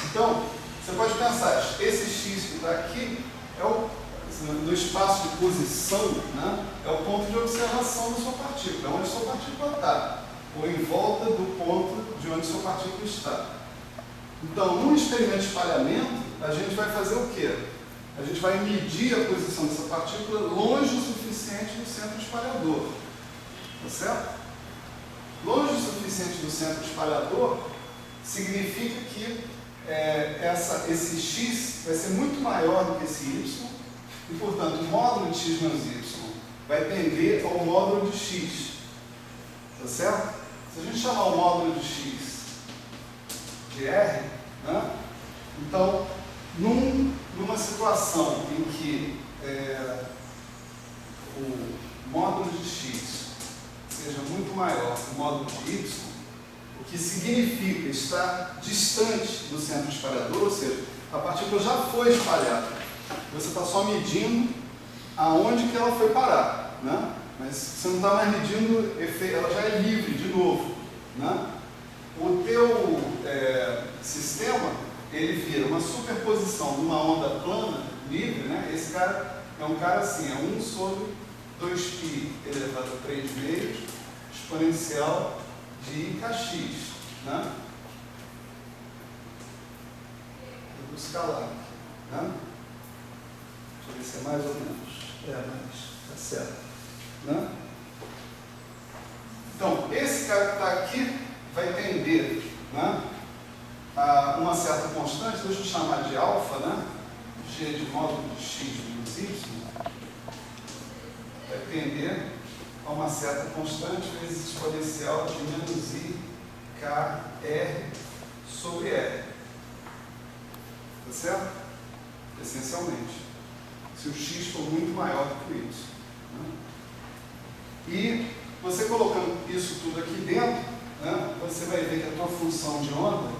Então, você pode pensar, esse x que está aqui é no espaço de posição, né, é o ponto de observação da sua partícula, onde a sua partícula está, ou em volta do ponto de onde a sua partícula está. Então, num experimento de espalhamento, a gente vai fazer o quê? A gente vai medir a posição dessa partícula longe o suficiente do centro espalhador. Tá certo? Longe o suficiente do centro espalhador significa que esse x vai ser muito maior do que esse y, e, portanto, o módulo de x menos y vai tender ao módulo de x. Tá certo? Se a gente chamar o módulo de x de R, né? Então, numa situação em que o módulo de x seja muito maior que o módulo de y, o que significa estar distante do centro espalhador, ou seja, a partícula já foi espalhada. Você está só medindo aonde que ela foi parar, né? Mas você não está mais medindo, ela já é livre de novo, né? O teu sistema, ele vira uma superposição de uma onda plana, livre, né? Esse cara é um cara assim, é 1 sobre 2π elevado a 3 meios, exponencial de kx, né? Eu vou escalar aqui, né? Deixa eu ver se é mais ou menos. Mas tá certo, né? Então, esse cara que está aqui vai tender, né, a uma certa constante, deixa eu chamar de alfa, né? G de módulo de x menos y, vai tender a uma certa constante vezes exponencial de menos i k r sobre r. Tá certo? Essencialmente. Se o x for muito maior do que o y. Né? E Você colocando isso tudo aqui dentro, né, você vai ver que a tua função de onda